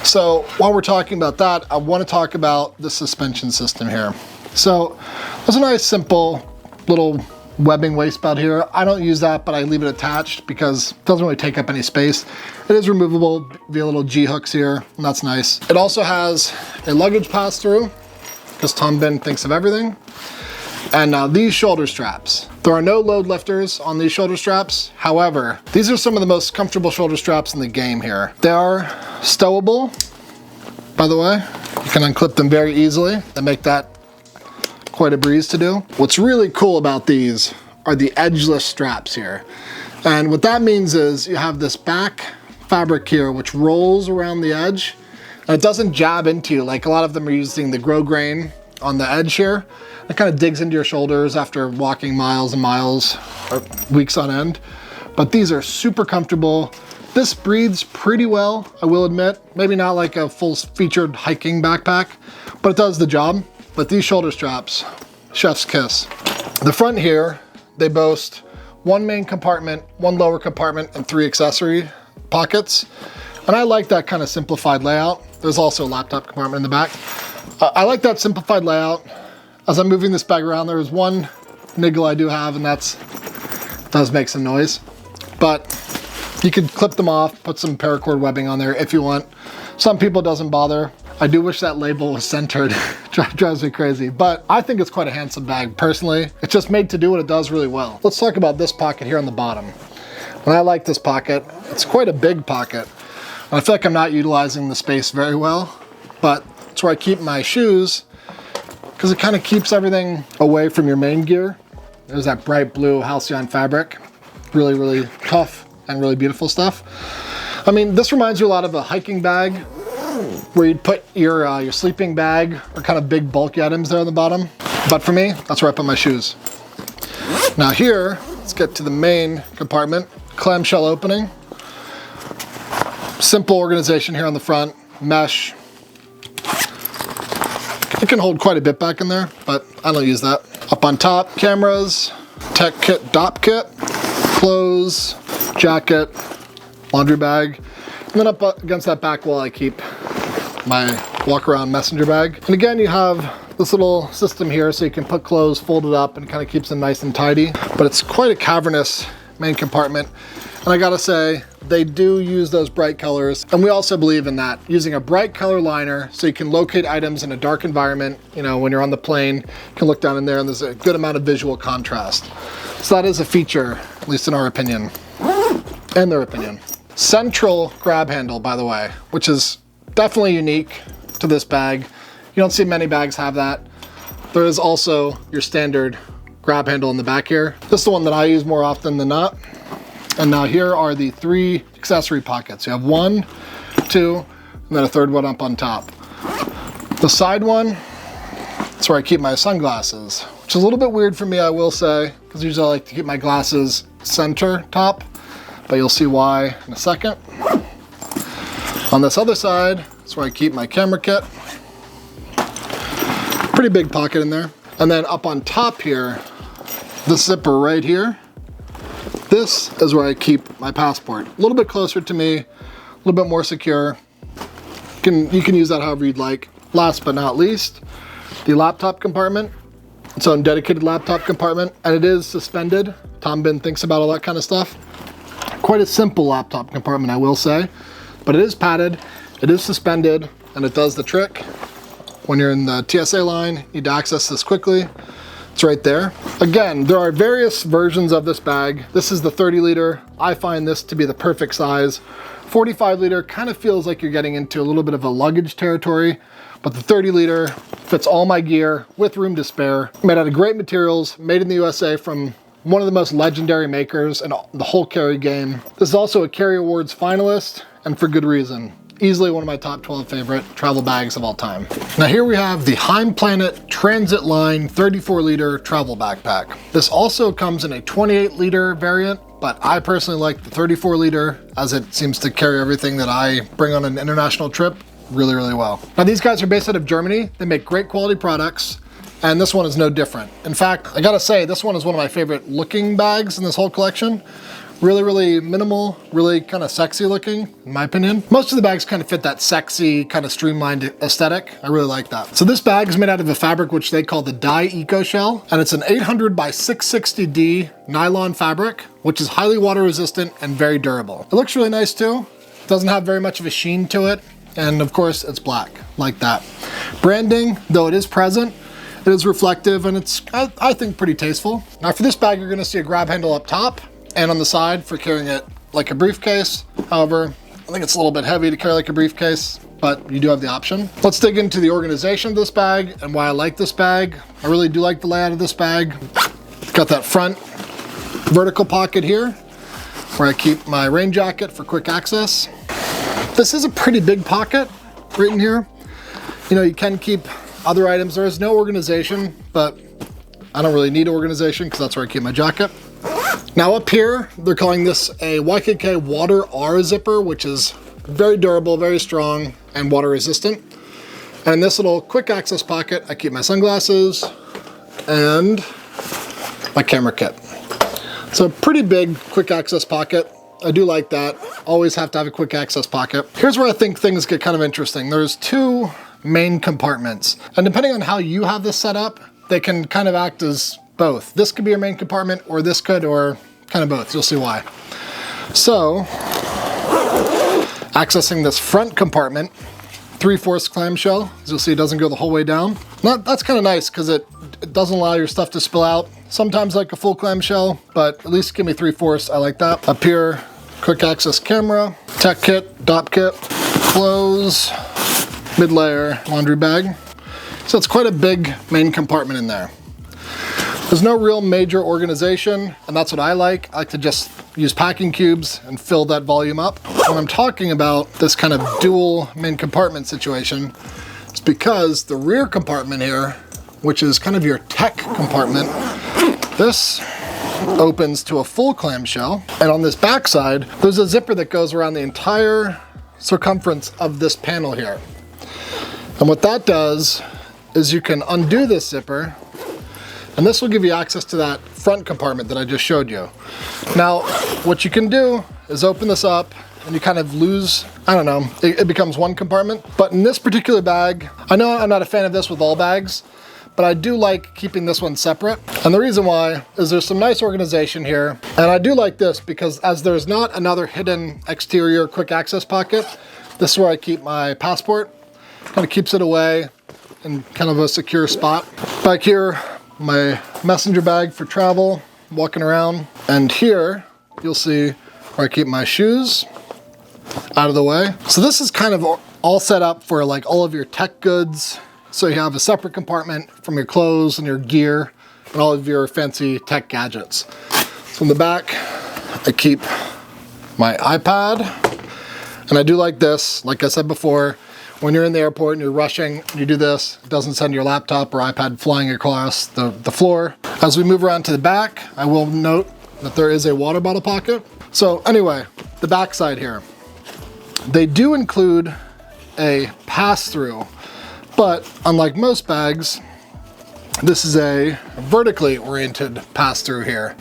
So while we're talking about that, I want to talk about the suspension system here. So there's a nice simple little webbing waist belt here. I don't use that, but I leave it attached because it doesn't really take up any space. It is removable via little G hooks here, and that's nice. It also has a luggage pass-through, because Tom Bihn thinks of everything. And now these shoulder straps. There are no load lifters on these shoulder straps. However, these are some of the most comfortable shoulder straps in the game here. They are stowable, by the way. You can unclip them very easily. They make that quite a breeze to do. What's really cool about these are the edgeless straps here. And what that means is you have this back fabric here which rolls around the edge, and it doesn't jab into you like a lot of them are using the grow grain on the edge here. It kind of digs into your shoulders after walking miles and miles or weeks on end. But these are super comfortable. This breathes pretty well, I will admit. Maybe not like a full-featured hiking backpack, but it does the job. But these shoulder straps, chef's kiss. The front here, they boast 1 main compartment, 1 lower compartment, and 3 accessory pockets. And I like that kind of simplified layout. There's also a laptop compartment in the back. I like that simplified layout. As I'm moving this bag around, there is one niggle I do have, and it does make some noise. But you could clip them off, put some paracord webbing on there if you want. Some people it doesn't bother. I do wish that label was centered. Drives me crazy, but I think it's quite a handsome bag personally. It's just made to do what it does really well. Let's talk about this pocket here on the bottom. And I like this pocket. It's quite a big pocket. And I feel like I'm not utilizing the space very well, but it's where I keep my shoes because it kind of keeps everything away from your main gear. There's that bright blue Halcyon fabric. Really, really tough and really beautiful stuff. I mean, this reminds you a lot of a hiking bag where you'd put your sleeping bag or kind of big bulky items there on the bottom. But for me, that's where I put my shoes. Now here, let's get to the main compartment. Clamshell opening. Simple organization here on the front. Mesh. It can hold quite a bit back in there, but I don't use that. Up on top, cameras, tech kit, DOP kit, clothes, jacket, laundry bag. And then up against that back wall, I keep my walk around messenger bag. And again, you have this little system here so you can put clothes folded up and kind of keeps them nice and tidy. But it's quite a cavernous main compartment. And I gotta say, they do use those bright colors. And we also believe in that, using a bright color liner so you can locate items in a dark environment. You know, when you're on the plane, you can look down in there and there's a good amount of visual contrast. So that is a feature, at least in our opinion, and their opinion. Central grab handle, by the way, which is definitely unique to this bag. You don't see many bags have that. There is also your standard grab handle in the back here. This is the one that I use more often than not. And now here are the 3 accessory pockets. You have 1, 2, and then a third one up on top. The side one, that's where I keep my sunglasses, which is a little bit weird for me, I will say, because usually I like to keep my glasses center top, but you'll see why in a second. On this other side, that's where I keep my camera kit. Pretty big pocket in there. And then up on top here, this zipper right here, this is where I keep my passport. A little bit closer to me, a little bit more secure. You can use that however you'd like. Last but not least, the laptop compartment. Its own dedicated laptop compartment, and it is suspended. Tom Biihn thinks about all that kind of stuff. Quite a simple laptop compartment, I will say, but it is padded, it is suspended, and it does the trick. When you're in the TSA line, you need to access this quickly. It's right there. Again, there are various versions of this bag. This is the 30 liter. I find this to be the perfect size. 45 liter kind of feels like you're getting into a little bit of a luggage territory, but the 30 liter fits all my gear with room to spare. Made out of great materials, made in the USA from one of the most legendary makers in the whole carry game. This is also a Carry Awards finalist, and for good reason. Easily one of my top 12 favorite travel bags of all time. Now here we have the Heimplanet Transit Line 34 liter travel backpack. This also comes in a 28 liter variant, but I personally like the 34 liter as it seems to carry everything that I bring on an international trip really, really well. Now these guys are based out of Germany. They make great quality products, and this one is no different. In fact, I gotta say, this one is one of my favorite looking bags in this whole collection. Really, really minimal, really kind of sexy looking, in my opinion. Most of the bags kind of fit that sexy, kind of streamlined aesthetic. I really like that. So this bag is made out of a fabric which they call the dye eco shell, and it's an 800 by 660D nylon fabric, which is highly water resistant and very durable. It looks really nice too. It doesn't have very much of a sheen to it, and of course it's black, like that. Branding, though it is present, it is reflective, and it's, I think, pretty tasteful. Now for this bag, you're gonna see a grab handle up top, and on the side for carrying it like a briefcase. However, I think it's a little bit heavy to carry like a briefcase, but you do have the option. Let's dig into the organization of this bag and why I like this bag. I really do like the layout of this bag. Got that front vertical pocket here where I keep my rain jacket for quick access. This is a pretty big pocket right in here. You know, you can keep other items. There is no organization, but I don't really need organization because that's where I keep my jacket. Now up here, they're calling this a YKK Water R zipper, which is very durable, very strong, and water resistant. And in this little quick access pocket, I keep my sunglasses and my camera kit. So a pretty big quick access pocket. I do like that. Always have to have a quick access pocket. Here's where I think things get kind of interesting. There's 2 main compartments, and depending on how you have this set up, they can kind of act as both. This could be your main compartment, or this could, or kind of both. You'll see why. So, accessing this front compartment, 3/4 clamshell. As you'll see, it doesn't go the whole way down. That's kind of nice because it doesn't allow your stuff to spill out. Sometimes like a full clamshell, but at least give me 3/4. I like that. Up here, quick access camera, tech kit, dop kit, clothes, mid-layer laundry bag. So it's quite a big main compartment in there. There's no real major organization, and that's what I like. I like to just use packing cubes and fill that volume up. When I'm talking about this kind of dual main compartment situation, it's because the rear compartment here, which is kind of your tech compartment, this opens to a full clamshell. And on this back side, there's a zipper that goes around the entire circumference of this panel here. And what that does is you can undo this zipper, and this will give you access to that front compartment that I just showed you. Now, what you can do is open this up and you kind of lose, I don't know, it becomes one compartment. But in this particular bag, I know I'm not a fan of this with all bags, but I do like keeping this one separate. And the reason why is there's some nice organization here. And I do like this because as there's not another hidden exterior quick access pocket, this is where I keep my passport. Kind of keeps it away in kind of a secure spot. Back here, my messenger bag for travel, walking around. And here, you'll see where I keep my shoes out of the way. So this is kind of all set up for like all of your tech goods. So you have a separate compartment from your clothes and your gear and all of your fancy tech gadgets. So in the back, I keep my iPad. And I do like this, like I said before, when you're in the airport and you're rushing, and you do this, it doesn't send your laptop or iPad flying across the floor. As we move around to the back, I will note that there is a water bottle pocket. So anyway, the back side here. They do include a pass-through, but unlike most bags, this is a vertically oriented pass-through here.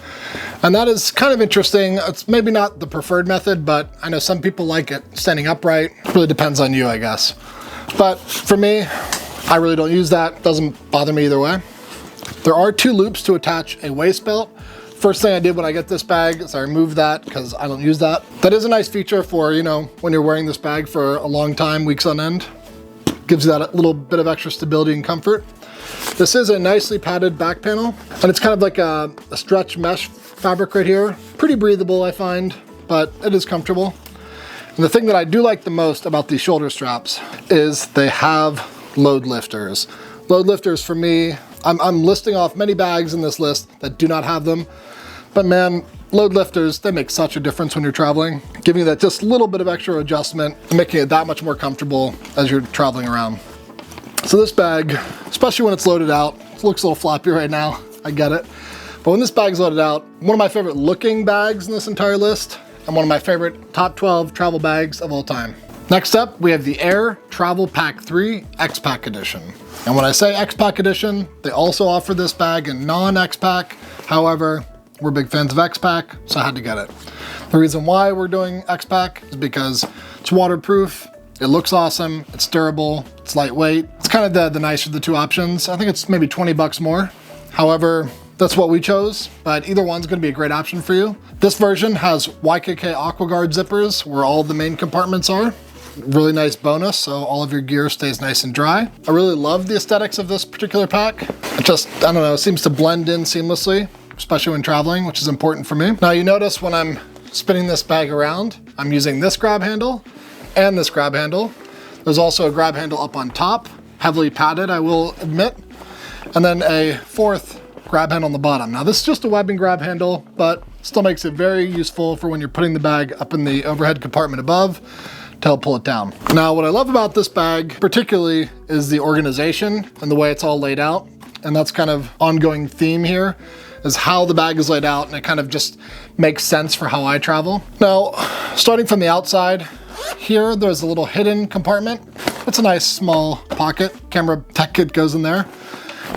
And that is kind of interesting. It's maybe not the preferred method, but I know some people like it standing upright. It really depends on you, I guess. But for me, I really don't use that. It doesn't bother me either way. There are 2 loops to attach a waist belt. First thing I did when I get this bag is I removed that because I don't use that. That is a nice feature for, you know, when you're wearing this bag for a long time, weeks on end. Gives you that little bit of extra stability and comfort. This is a nicely padded back panel, and it's kind of like a stretch mesh fabric right here. Pretty breathable, I find, but it is comfortable. And the thing that I do like the most about these shoulder straps is they have load lifters. Load lifters for me, I'm listing off many bags in this list that do not have them, but man, load lifters, they make such a difference when you're traveling, giving you that just little bit of extra adjustment, and making it that much more comfortable as you're traveling around. So this bag, especially when it's loaded out, it looks a little floppy right now, I get it. But when this bag's loaded out, one of my favorite looking bags in this entire list, and one of my favorite top 12 travel bags of all time. Next up, we have the Aer Travel Pack 3 X-Pack Edition. And when I say X-Pack Edition, they also offer this bag in non-X-Pack. However, we're big fans of X-Pack, so I had to get it. The reason why we're doing X-Pack is because it's waterproof, it looks awesome, it's durable, it's lightweight. It's kind of the nicer of the 2 options. I think it's maybe 20 bucks more. However, that's what we chose, but either one's gonna be a great option for you. This version has YKK AquaGuard zippers where all the main compartments are. Really nice bonus, so all of your gear stays nice and dry. I really love the aesthetics of this particular pack. It just, I don't know, it seems to blend in seamlessly, especially when traveling, which is important for me. Now you notice when I'm spinning this bag around, I'm using this grab handle and this grab handle. There's also a grab handle up on top, heavily padded, I will admit, and then a 4th grab handle on the bottom. Now this is just a webbing grab handle, but still makes it very useful for when you're putting the bag up in the overhead compartment above to help pull it down. Now what I love about this bag particularly is the organization and the way it's all laid out. And that's kind of ongoing theme here, is how the bag is laid out, and it kind of just makes sense for how I travel. Now, starting from the outside, here there's a little hidden compartment. It's a nice small pocket. Camera tech kit goes in there.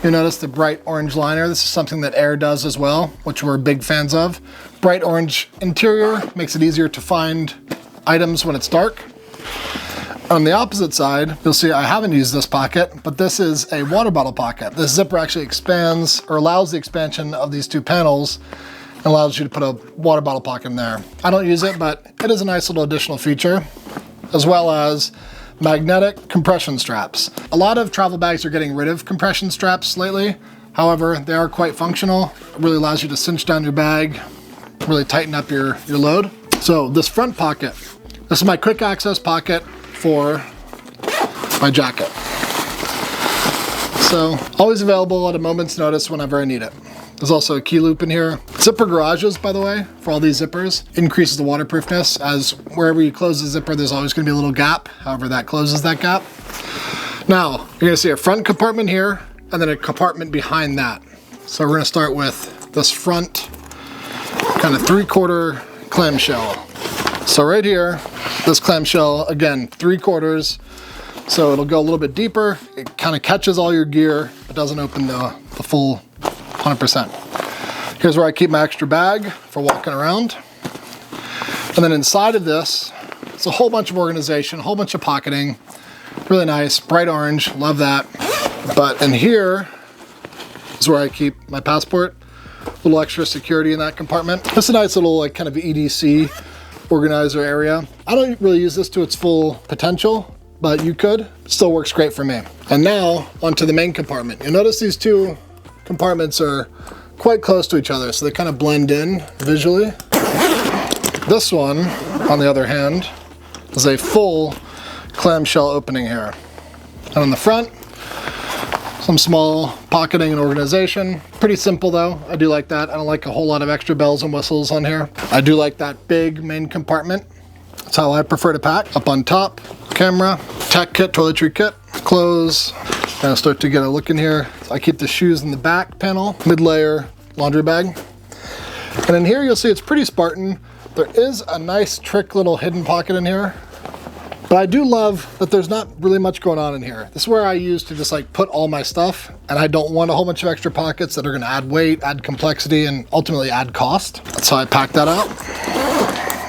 You notice the bright orange liner. This is something that Aer does as well, which we're big fans of. Bright orange interior makes it easier to find items when it's dark. On the opposite side, you'll see I haven't used this pocket, but this is a water bottle pocket. This zipper actually expands, or allows the expansion of these 2 panels, and allows you to put a water bottle pocket in there. I don't use it, but it is a nice little additional feature, as well as magnetic compression straps. A lot of travel bags are getting rid of compression straps lately. However, they are quite functional. It really allows you to cinch down your bag, really tighten up your load. So this front pocket, this is my quick access pocket for my jacket. So always available at a moment's notice whenever I need it. There's also a key loop in here. Zipper garages, by the way, for all these zippers, increases the waterproofness, as wherever you close the zipper, there's always gonna be a little gap. However, that closes that gap. Now, you're gonna see a front compartment here, and then a compartment behind that. So we're gonna start with this front kind of 3/4 clamshell. So right here, this clamshell, again, 3/4, so it'll go a little bit deeper. It kind of catches all your gear. It doesn't open the full 100%. Here's where I keep my extra bag for walking around. And then inside of this, it's a whole bunch of organization, a whole bunch of pocketing. Really nice, bright orange, love that. But in here, is where I keep my passport. A little extra security in that compartment. This is a nice little like kind of EDC organizer area. I don't really use this to its full potential, but you could. It still works great for me. And now onto the main compartment. You'll notice these two compartments are quite close to each other, so they kind of blend in visually. This one, on the other hand, is a full clamshell opening here. And on the front, some small pocketing and organization. Pretty simple though, I do like that. I don't like a whole lot of extra bells and whistles on here. I do like that big main compartment. That's how I prefer to pack. Up on top, camera, tech kit, toiletry kit, clothes. Gonna start to get a look in here. So I keep the shoes in the back panel, mid-layer laundry bag. And in here you'll see it's pretty Spartan. There is a nice trick little hidden pocket in here. But I do love that there's not really much going on in here. This is where I use to just like put all my stuff, and I don't want a whole bunch of extra pockets that are gonna add weight, add complexity, and ultimately add cost. That's how I pack that out.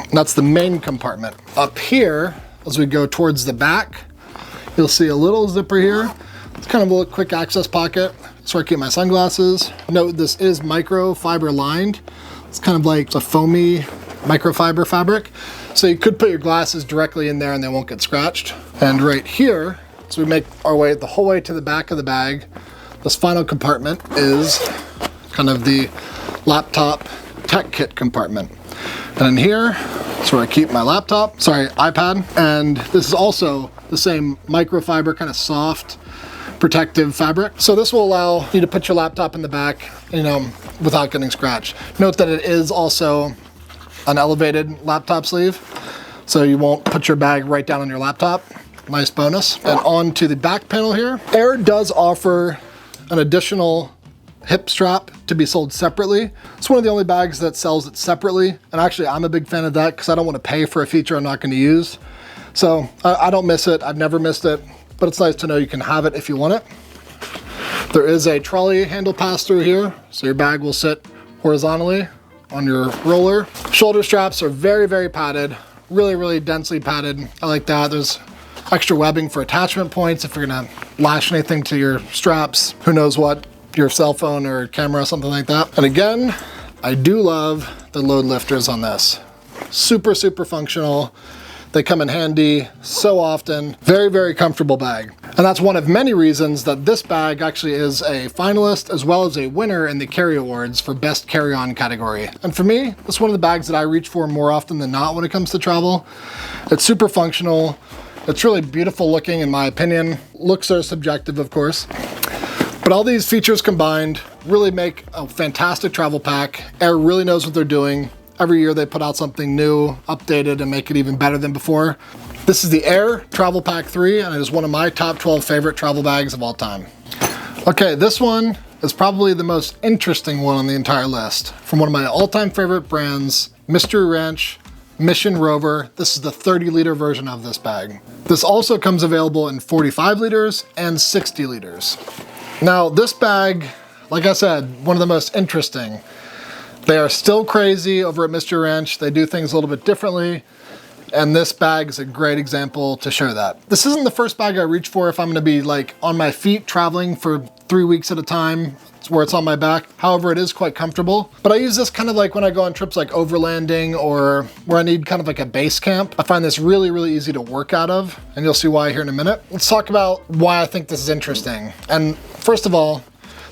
And that's the main compartment. Up here, as we go towards the back, you'll see a little zipper here. It's kind of a little quick access pocket. That's where I keep my sunglasses. Note this is microfiber lined. It's kind of like a foamy microfiber fabric. So you could put your glasses directly in there and they won't get scratched. And right here, so we make our way the whole way to the back of the bag. This final compartment is kind of the laptop tech kit compartment. And in here, that's where I keep my iPad. And this is also the same microfiber, kind of soft, protective fabric. So this will allow you to put your laptop in the back, without getting scratched. Note that it is also an elevated laptop sleeve, so you won't put your bag right down on your laptop. Nice bonus. And on to the back panel here. Aer does offer an additional hip strap to be sold separately. It's one of the only bags that sells it separately, and actually I'm a big fan of that because I don't want to pay for a feature I'm not going to use. So I don't miss it. I've never missed it, but it's nice to know you can have it if you want it. There is a trolley handle pass-through here, so your bag will sit horizontally on your roller. Shoulder straps are very, very padded, really, really densely padded. I like that. There's extra webbing for attachment points if you're gonna lash anything to your straps, who knows what, your cell phone or camera, something like that. And again, I do love the load lifters on this. Super, super functional. They come in handy so often. Very, very comfortable bag. And that's one of many reasons that this bag actually is a finalist as well as a winner in the Carry Awards for Best Carry-On category. And for me, it's one of the bags that I reach for more often than not when it comes to travel. It's super functional. It's really beautiful looking in my opinion. Looks are subjective, of course. But all these features combined really make a fantastic travel pack. Aer really knows what they're doing. Every year they put out something new, updated, and make it even better than before. This is the Aer Travel Pack 3, and it is one of my top 12 favorite travel bags of all time. Okay, this one is probably the most interesting one on the entire list. From one of my all-time favorite brands, Mystery Ranch Mission Rover. This is the 30-liter version of this bag. This also comes available in 45 liters and 60 liters. Now, this bag, like I said, one of the most interesting. They are still crazy over at Mystery Ranch. They do things a little bit differently, and this bag is a great example to show that. This isn't the first bag I reach for if I'm gonna be like on my feet traveling for 3 weeks at a time. It's where it's on my back. However, it is quite comfortable. But I use this kind of like when I go on trips like overlanding or where I need kind of like a base camp. I find this really, really easy to work out of, and you'll see why here in a minute. Let's talk about why I think this is interesting. And first of all,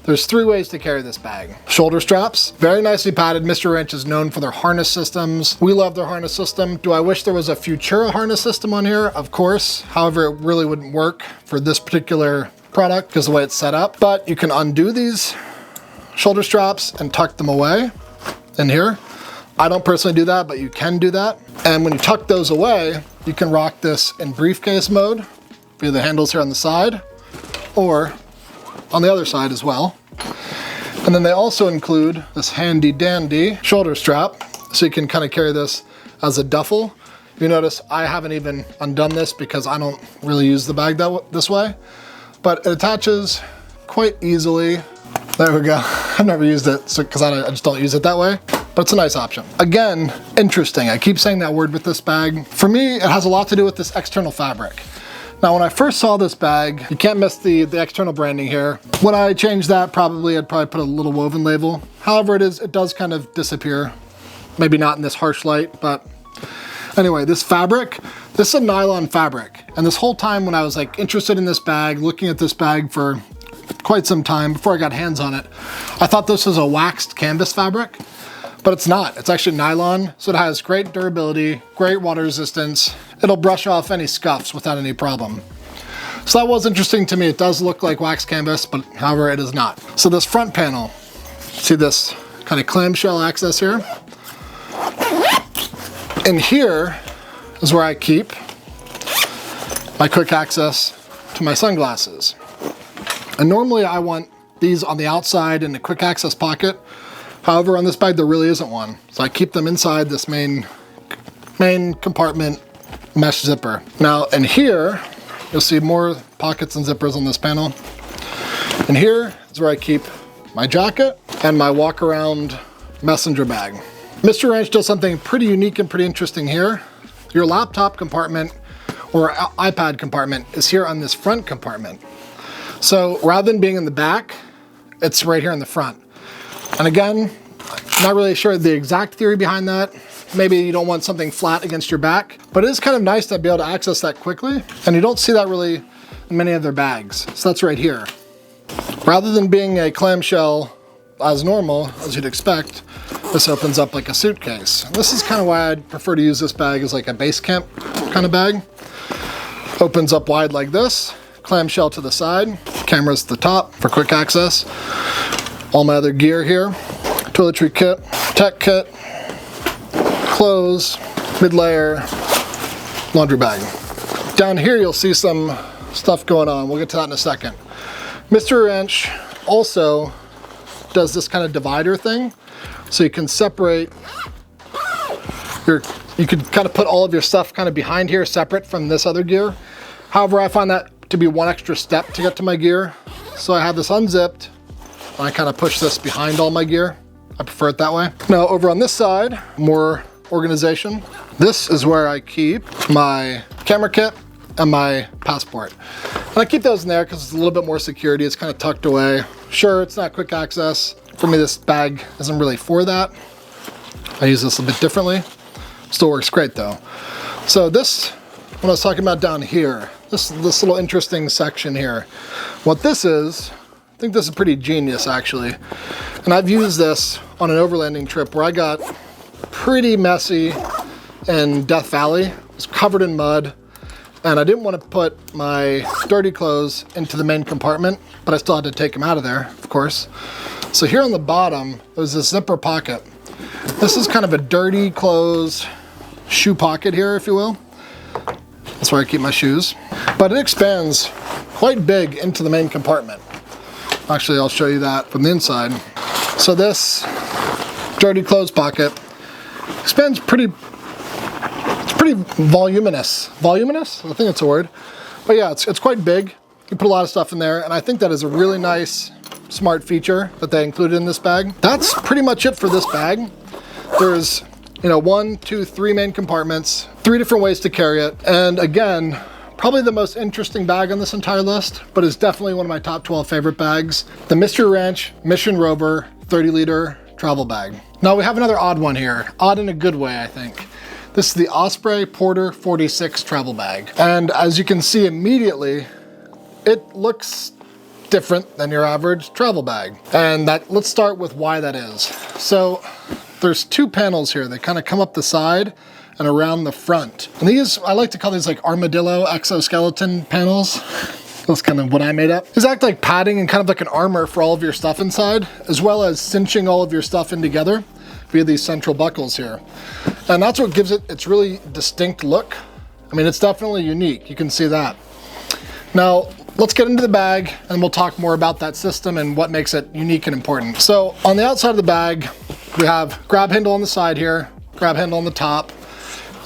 there's 3 ways to carry this bag. Shoulder straps, very nicely padded. Mystery Ranch is known for their harness systems. We love their harness system. Do I wish there was a Futura harness system on here? Of course. However, it really wouldn't work for this particular product because of the way it's set up. But you can undo these shoulder straps and tuck them away in here. I don't personally do that, but you can do that. And when you tuck those away, you can rock this in briefcase mode via the handles here on the side or on the other side as well. And then they also include this handy dandy shoulder strap, so you can kind of carry this as a duffel. You notice I haven't even undone this because I don't really use the bag this way, but it attaches quite easily. There we go. I've never used it because I just don't use it that way, but it's a nice option. Again, interesting. I keep saying that word with this bag. For me, it has a lot to do with this external fabric. Now, when I first saw this bag, you can't miss the external branding here. When I changed that, I'd probably put a little woven label. However, it does kind of disappear. Maybe not in this harsh light, but anyway, this fabric, this is a nylon fabric. And this whole time when I was like interested in this bag, looking at this bag for quite some time before I got hands on it, I thought this was a waxed canvas fabric, but it's not. It's actually nylon, so it has great durability, great water resistance. It'll brush off any scuffs without any problem. So that was interesting to me. It does look like wax canvas, but however, it is not. So this front panel, see this kind of clamshell access here? And here is where I keep my quick access to my sunglasses. And normally I want these on the outside in the quick access pocket. However, on this bag, there really isn't one. So I keep them inside this main compartment mesh zipper. Now, in here, you'll see more pockets and zippers on this panel. And here is where I keep my jacket and my walk around messenger bag. Mr. Ranch does something pretty unique and pretty interesting here. Your laptop compartment or iPad compartment is here on this front compartment. So rather than being in the back, it's right here in the front. And again, not really sure the exact theory behind that. Maybe you don't want something flat against your back, but it is kind of nice to be able to access that quickly. And you don't see that really in many other bags. So that's right here. Rather than being a clamshell as normal, as you'd expect, this opens up like a suitcase. This is kind of why I'd prefer to use this bag as like a base camp kind of bag. Opens up wide like this, clamshell to the side, cameras at the top for quick access. All my other gear here, toiletry kit, tech kit, clothes, mid-layer, laundry bag. Down here you'll see some stuff going on. We'll get to that in a second. Mr. Ranch also does this kind of divider thing, so you can separate you can kind of put all of your stuff kind of behind here separate from this other gear. However, I find that to be one extra step to get to my gear. So I have this unzipped, and I kind of push this behind all my gear. I prefer it that way. Now over on this side, more organization. This is where I keep my camera kit and my passport. And I keep those in there because it's a little bit more security. It's kind of tucked away. Sure, it's not quick access. For me, this bag isn't really for that. I use this a bit differently. Still works great though. So this, what I was talking about down here, this little interesting section here. What this is, I think this is pretty genius actually. And I've used this on an overlanding trip where I got pretty messy in Death Valley. It was covered in mud, and I didn't want to put my dirty clothes into the main compartment, but I still had to take them out of there, of course. So here on the bottom, there's this zipper pocket. This is kind of a dirty clothes shoe pocket here, if you will. That's where I keep my shoes. But it expands quite big into the main compartment. Actually, I'll show you that from the inside. So this dirty clothes pocket expands it's pretty voluminous. Voluminous? I think that's a word. But yeah, it's quite big. You put a lot of stuff in there, and I think that is a really nice, smart feature that they included in this bag. That's pretty much it for this bag. There's, 1, 2, 3 main compartments, 3 different ways to carry it. And again, probably the most interesting bag on this entire list, but it's definitely one of my top 12 favorite bags. The Mr. Ranch Mission Rover 30-liter travel bag. Now we have another odd one here. Odd in a good way, I think. This is the Osprey Porter 46 travel bag. And as you can see immediately, it looks different than your average travel bag. And let's start with why that is. So there's 2 panels here that kind of come up the side and around the front. And these, I like to call these like armadillo exoskeleton panels. That's kind of what I made up. These act like padding and kind of like an armor for all of your stuff inside, as well as cinching all of your stuff in together via these central buckles here. And that's what gives it its really distinct look. I mean, it's definitely unique. You can see that. Now, let's get into the bag and we'll talk more about that system and what makes it unique and important. So on the outside of the bag, we have grab handle on the side here, grab handle on the top,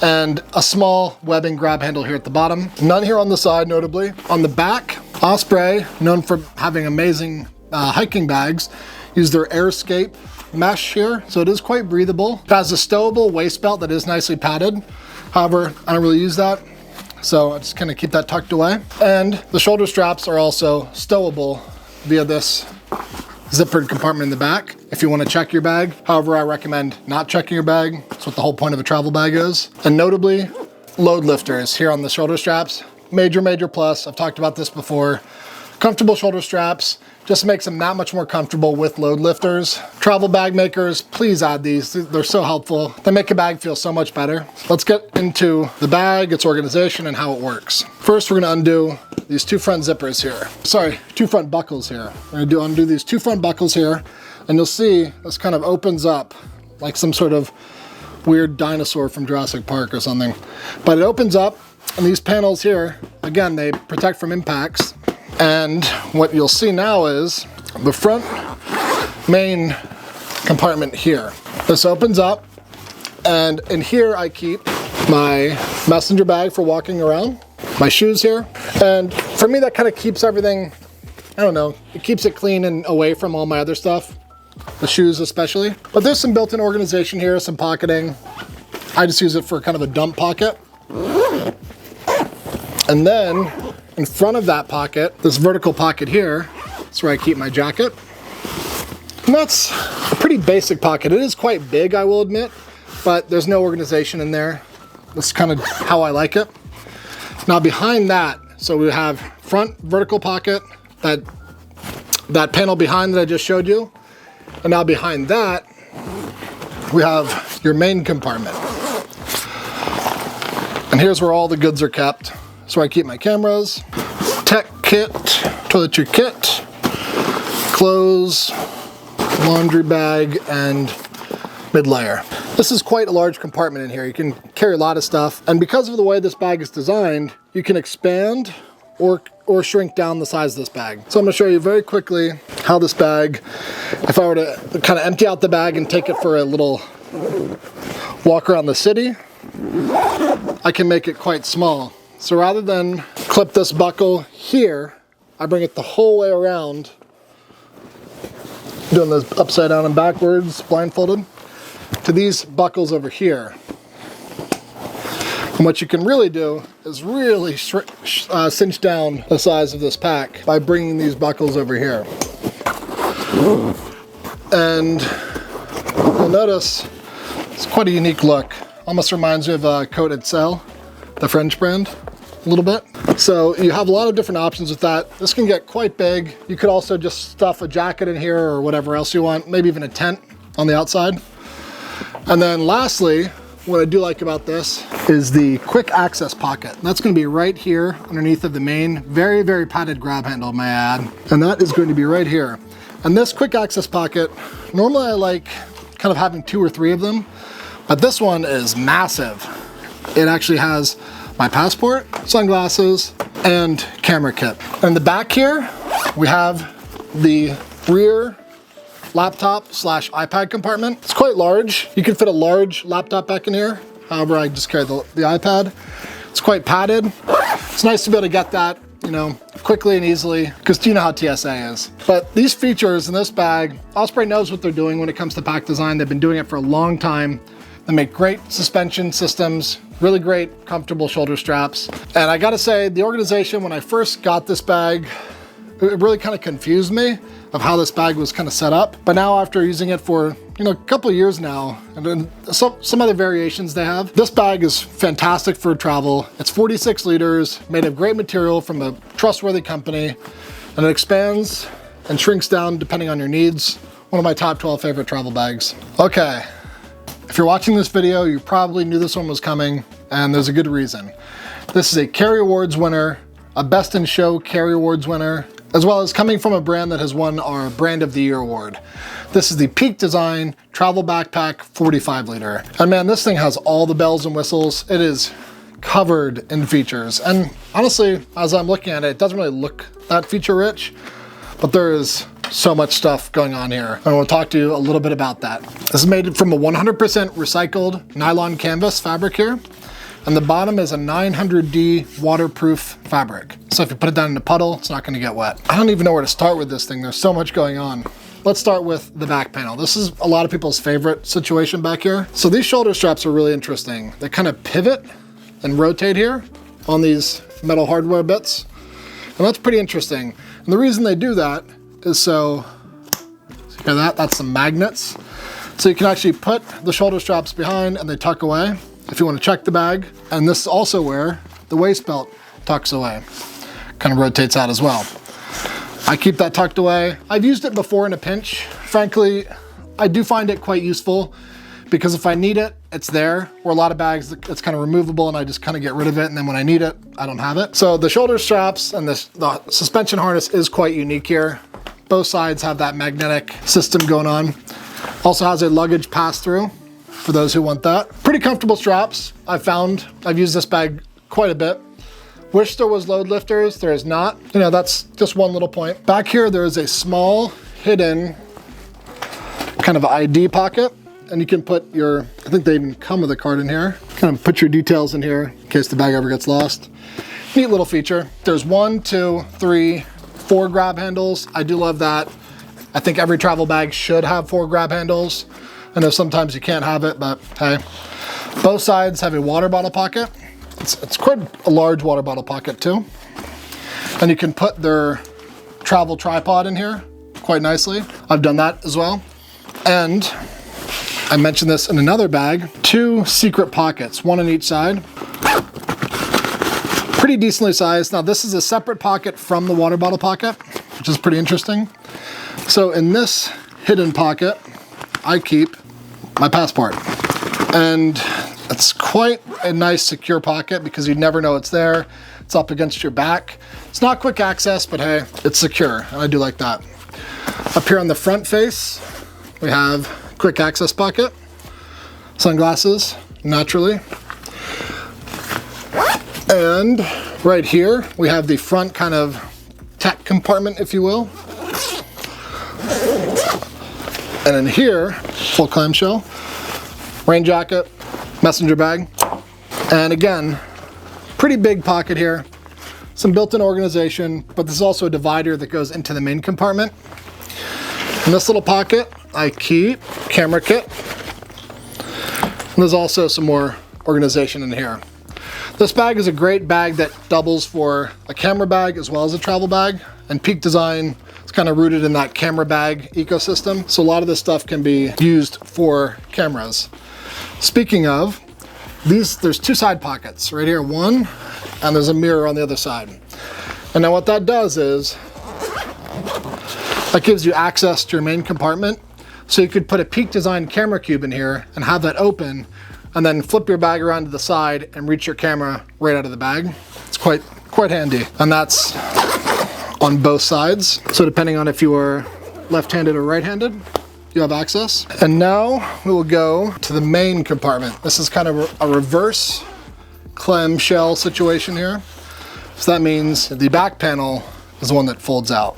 and a small webbing grab handle here at the bottom. None here on the side, notably. On the back, Osprey, known for having amazing hiking bags, use their AirScape mesh here, so it is quite breathable. It has a stowable waist belt that is nicely padded. However, I don't really use that. So I just kind of keep that tucked away. And the shoulder straps are also stowable via this zippered compartment in the back if you want to check your bag. However, I recommend not checking your bag. That's what the whole point of a travel bag is. And notably, load lifters here on the shoulder straps. Major plus. I've talked about this before. Comfortable shoulder straps just makes them that much more comfortable with load lifters. Travel bag makers, please add these. They're so helpful. They make a bag feel so much better. Let's get into the bag, its organization, and how it works. First, we're gonna undo these two front zippers here. Sorry, two front buckles here. We're gonna undo these two front buckles here, and you'll see this kind of opens up like some sort of weird dinosaur from Jurassic Park or something. But it opens up, and these panels here, again, they protect from impacts. And what you'll see now is the front main compartment here. This opens up, and in here I keep my messenger bag for walking around, my shoes here. And for me, that kind of keeps everything, I don't know, it keeps it clean and away from all my other stuff, the shoes especially. But there's some built-in organization here, some pocketing. I just use it for kind of a dump pocket. And then in front of that pocket, this vertical pocket here, that's where I keep my jacket. And that's a pretty basic pocket. It is quite big, I will admit, but there's no organization in there. That's kind of how I like it. Now behind that, so we have front vertical pocket, that panel behind that I just showed you. And now behind that, we have your main compartment. And here's where all the goods are kept. So I keep my cameras, tech kit, toiletry kit, clothes, laundry bag, and mid-layer. This is quite a large compartment in here. You can carry a lot of stuff. And because of the way this bag is designed, you can expand or shrink down the size of this bag. So I'm gonna show you very quickly how this bag, if I were to kind of empty out the bag and take it for a little walk around the city, I can make it quite small. So rather than clip this buckle here, I bring it the whole way around, doing this upside down and backwards, blindfolded, to these buckles over here. And what you can really do is really cinch down the size of this pack by bringing these buckles over here. And you'll notice it's quite a unique look. Almost reminds me of Coated Cell, the French brand. A little bit. So you have a lot of different options with that. This can get quite big. You could also just stuff a jacket in here or whatever else you want, maybe even a tent on the outside. And then lastly, what I do like about this is the quick access pocket. That's going to be right here underneath of the main, very padded grab handle, may I add. And that is going to be right here. And this quick access pocket, normally I like kind of having 2 or 3 of them, but this one is massive. It actually has my passport, sunglasses, and camera kit. And in the back here, we have the rear laptop / iPad compartment. It's quite large. You can fit a large laptop back in here. However, I just carry the iPad. It's quite padded. It's nice to be able to get that, you know, quickly and easily, because you know how TSA is. But these features in this bag, Osprey knows what they're doing when it comes to pack design. They've been doing it for a long time. They make great suspension systems, really great, comfortable shoulder straps. And I gotta say, the organization, when I first got this bag, it really kind of confused me of how this bag was kind of set up. But now after using it for, you know, a couple of years now, and then some other variations they have, this bag is fantastic for travel. It's 46 liters, made of great material from a trustworthy company, and it expands and shrinks down depending on your needs. One of my top 12 favorite travel bags. Okay. If you're watching this video, you probably knew this one was coming, and there's a good reason. This is a Carry Awards winner, a Best in Show Carry Awards winner, as well as coming from a brand that has won our Brand of the Year award. This is the Peak Design Travel Backpack 45 liter. And man, this thing has all the bells and whistles. It is covered in features. And honestly, as I'm looking at it, it doesn't really look that feature rich, but there is so much stuff going on here. And we'll talk to you a little bit about that. This is made from a 100% recycled nylon canvas fabric here. And the bottom is a 900D waterproof fabric. So if you put it down in a puddle, it's not gonna get wet. I don't even know where to start with this thing. There's so much going on. Let's start with the back panel. This is a lot of people's favorite situation back here. So these shoulder straps are really interesting. They kind of pivot and rotate here. on these metal hardware bits. And that's pretty interesting. And the reason they do that is so you hear that? That's some magnets. So you can actually put the shoulder straps behind and they tuck away if you want to check the bag. And this is also where the waist belt tucks away. Kind of rotates out as well. I keep that tucked away. I've used it before in a pinch. Frankly, I do find it quite useful because if I need it, it's there. Where a lot of bags, it's kind of removable and I just kind of get rid of it, and then when I need it, I don't have it. So the shoulder straps and the suspension harness is quite unique here. Both sides have that magnetic system going on. Also has a luggage pass-through for those who want that. Pretty comfortable straps, I've found. I've used this bag quite a bit. Wish there was load lifters, there is not. You know, that's just one little point. Back here, there is a small hidden kind of ID pocket, and you can put your, I think they even come with a card in here. Kind of put your details in here in case the bag ever gets lost. Neat little feature. There's 1, 2, 3, 4 grab handles. I do love that. I think every travel bag should have 4 grab handles. I know sometimes you can't have it, but hey. Both sides have a water bottle pocket. It's quite a large water bottle pocket too. And you can put their travel tripod in here quite nicely. I've done that as well. And I mentioned this in another bag, 2 secret pockets, 1 on each side. Pretty decently sized. Now this is a separate pocket from the water bottle pocket, which is pretty interesting. So in this hidden pocket, I keep my passport. And it's quite a nice secure pocket because you never know it's there. It's up against your back. It's not quick access, but hey, it's secure, and I do like that. Up here on the front face, we have quick access pocket, sunglasses, naturally. And right here, we have the front kind of tech compartment, if you will. And in here, full clamshell, rain jacket, messenger bag. And again, pretty big pocket here. Some built-in organization, but there's also a divider that goes into the main compartment. In this little pocket, I keep camera kit. And there's also some more organization in here. This bag is a great bag that doubles for a camera bag as well as a travel bag. And Peak Design is kind of rooted in that camera bag ecosystem. So a lot of this stuff can be used for cameras. Speaking of, there's 2 side pockets. Right here, 1, and there's a mirror on the other side. And now what that does is, that gives you access to your main compartment. So you could put a Peak Design camera cube in here and have that open, and then flip your bag around to the side and reach your camera right out of the bag. It's quite handy. And that's on both sides. So depending on if you are left-handed or right-handed, you have access. And now we will go to the main compartment. This is kind of a reverse clamshell situation here. So that means the back panel is the one that folds out.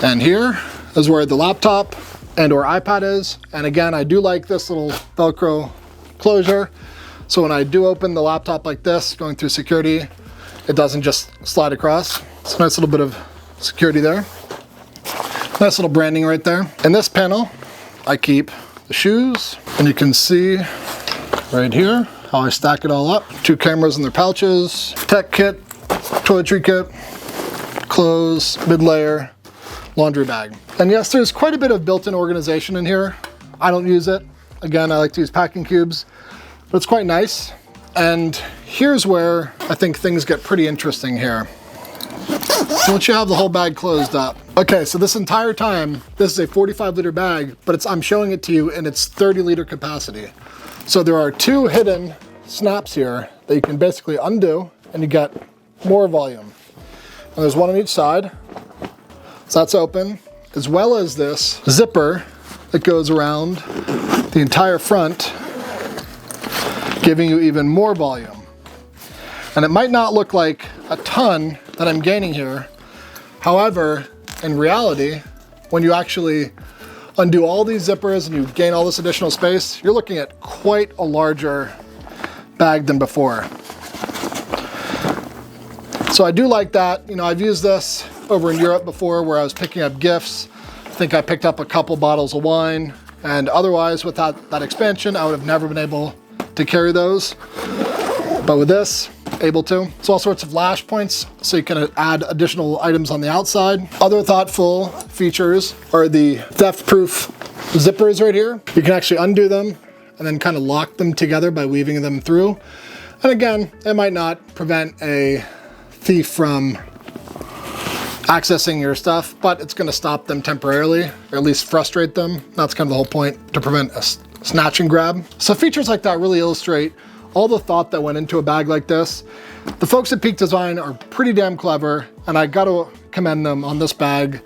And here is where the laptop and or iPad is. And again, I do like this little Velcro closure. So when I do open the laptop like this, going through security, it doesn't just slide across. It's a nice little bit of security there. Nice little branding right there. In this panel, I keep the shoes, and you can see right here how I stack it all up. 2 cameras in their pouches, tech kit, toiletry kit, clothes, mid-layer, laundry bag. And yes, there's quite a bit of built-in organization in here. I don't use it. Again, I like to use packing cubes, but it's quite nice. And here's where I think things get pretty interesting here. Once you have the whole bag closed up. Okay, so this entire time, this is a 45-liter bag, but I'm showing it to you in its 30-liter capacity. So there are 2 hidden snaps here that you can basically undo, and you get more volume. And there's 1 on each side, so that's open, as well as this zipper that goes around the entire front, giving you even more volume. And it might not look like a ton that I'm gaining here. However, in reality, when you actually undo all these zippers and you gain all this additional space, you're looking at quite a larger bag than before. So I do like that. You know, I've used this over in Europe before where I was picking up gifts. I think I picked up a couple bottles of wine, and otherwise without that expansion, I would have never been able to carry those. But with this, able to. It's all sorts of lash points, so you can add additional items on the outside. Other thoughtful features are the theft-proof zippers right here. You can actually undo them and then kind of lock them together by weaving them through. And again, it might not prevent a thief from accessing your stuff, but it's gonna stop them temporarily, or at least frustrate them. That's kind of the whole point, to prevent a snatch and grab. So features like that really illustrate all the thought that went into a bag like this. The folks at Peak Design are pretty damn clever, and I gotta commend them on this bag.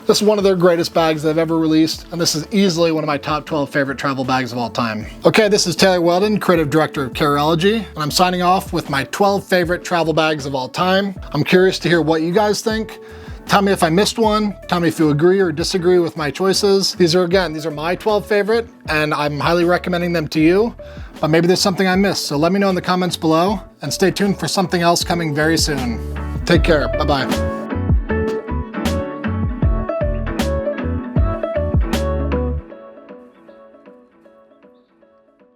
This is one of their greatest bags they've ever released, and this is easily one of my top 12 favorite travel bags of all time. Okay, this is Taylor Weldon, Creative Director of Carology, and I'm signing off with my 12 favorite travel bags of all time. I'm curious to hear what you guys think. Tell me if I missed one. Tell me if you agree or disagree with my choices. These are my 12 favorite, and I'm highly recommending them to you, but maybe there's something I missed, so let me know in the comments below, and stay tuned for something else coming very soon. Take care, bye-bye.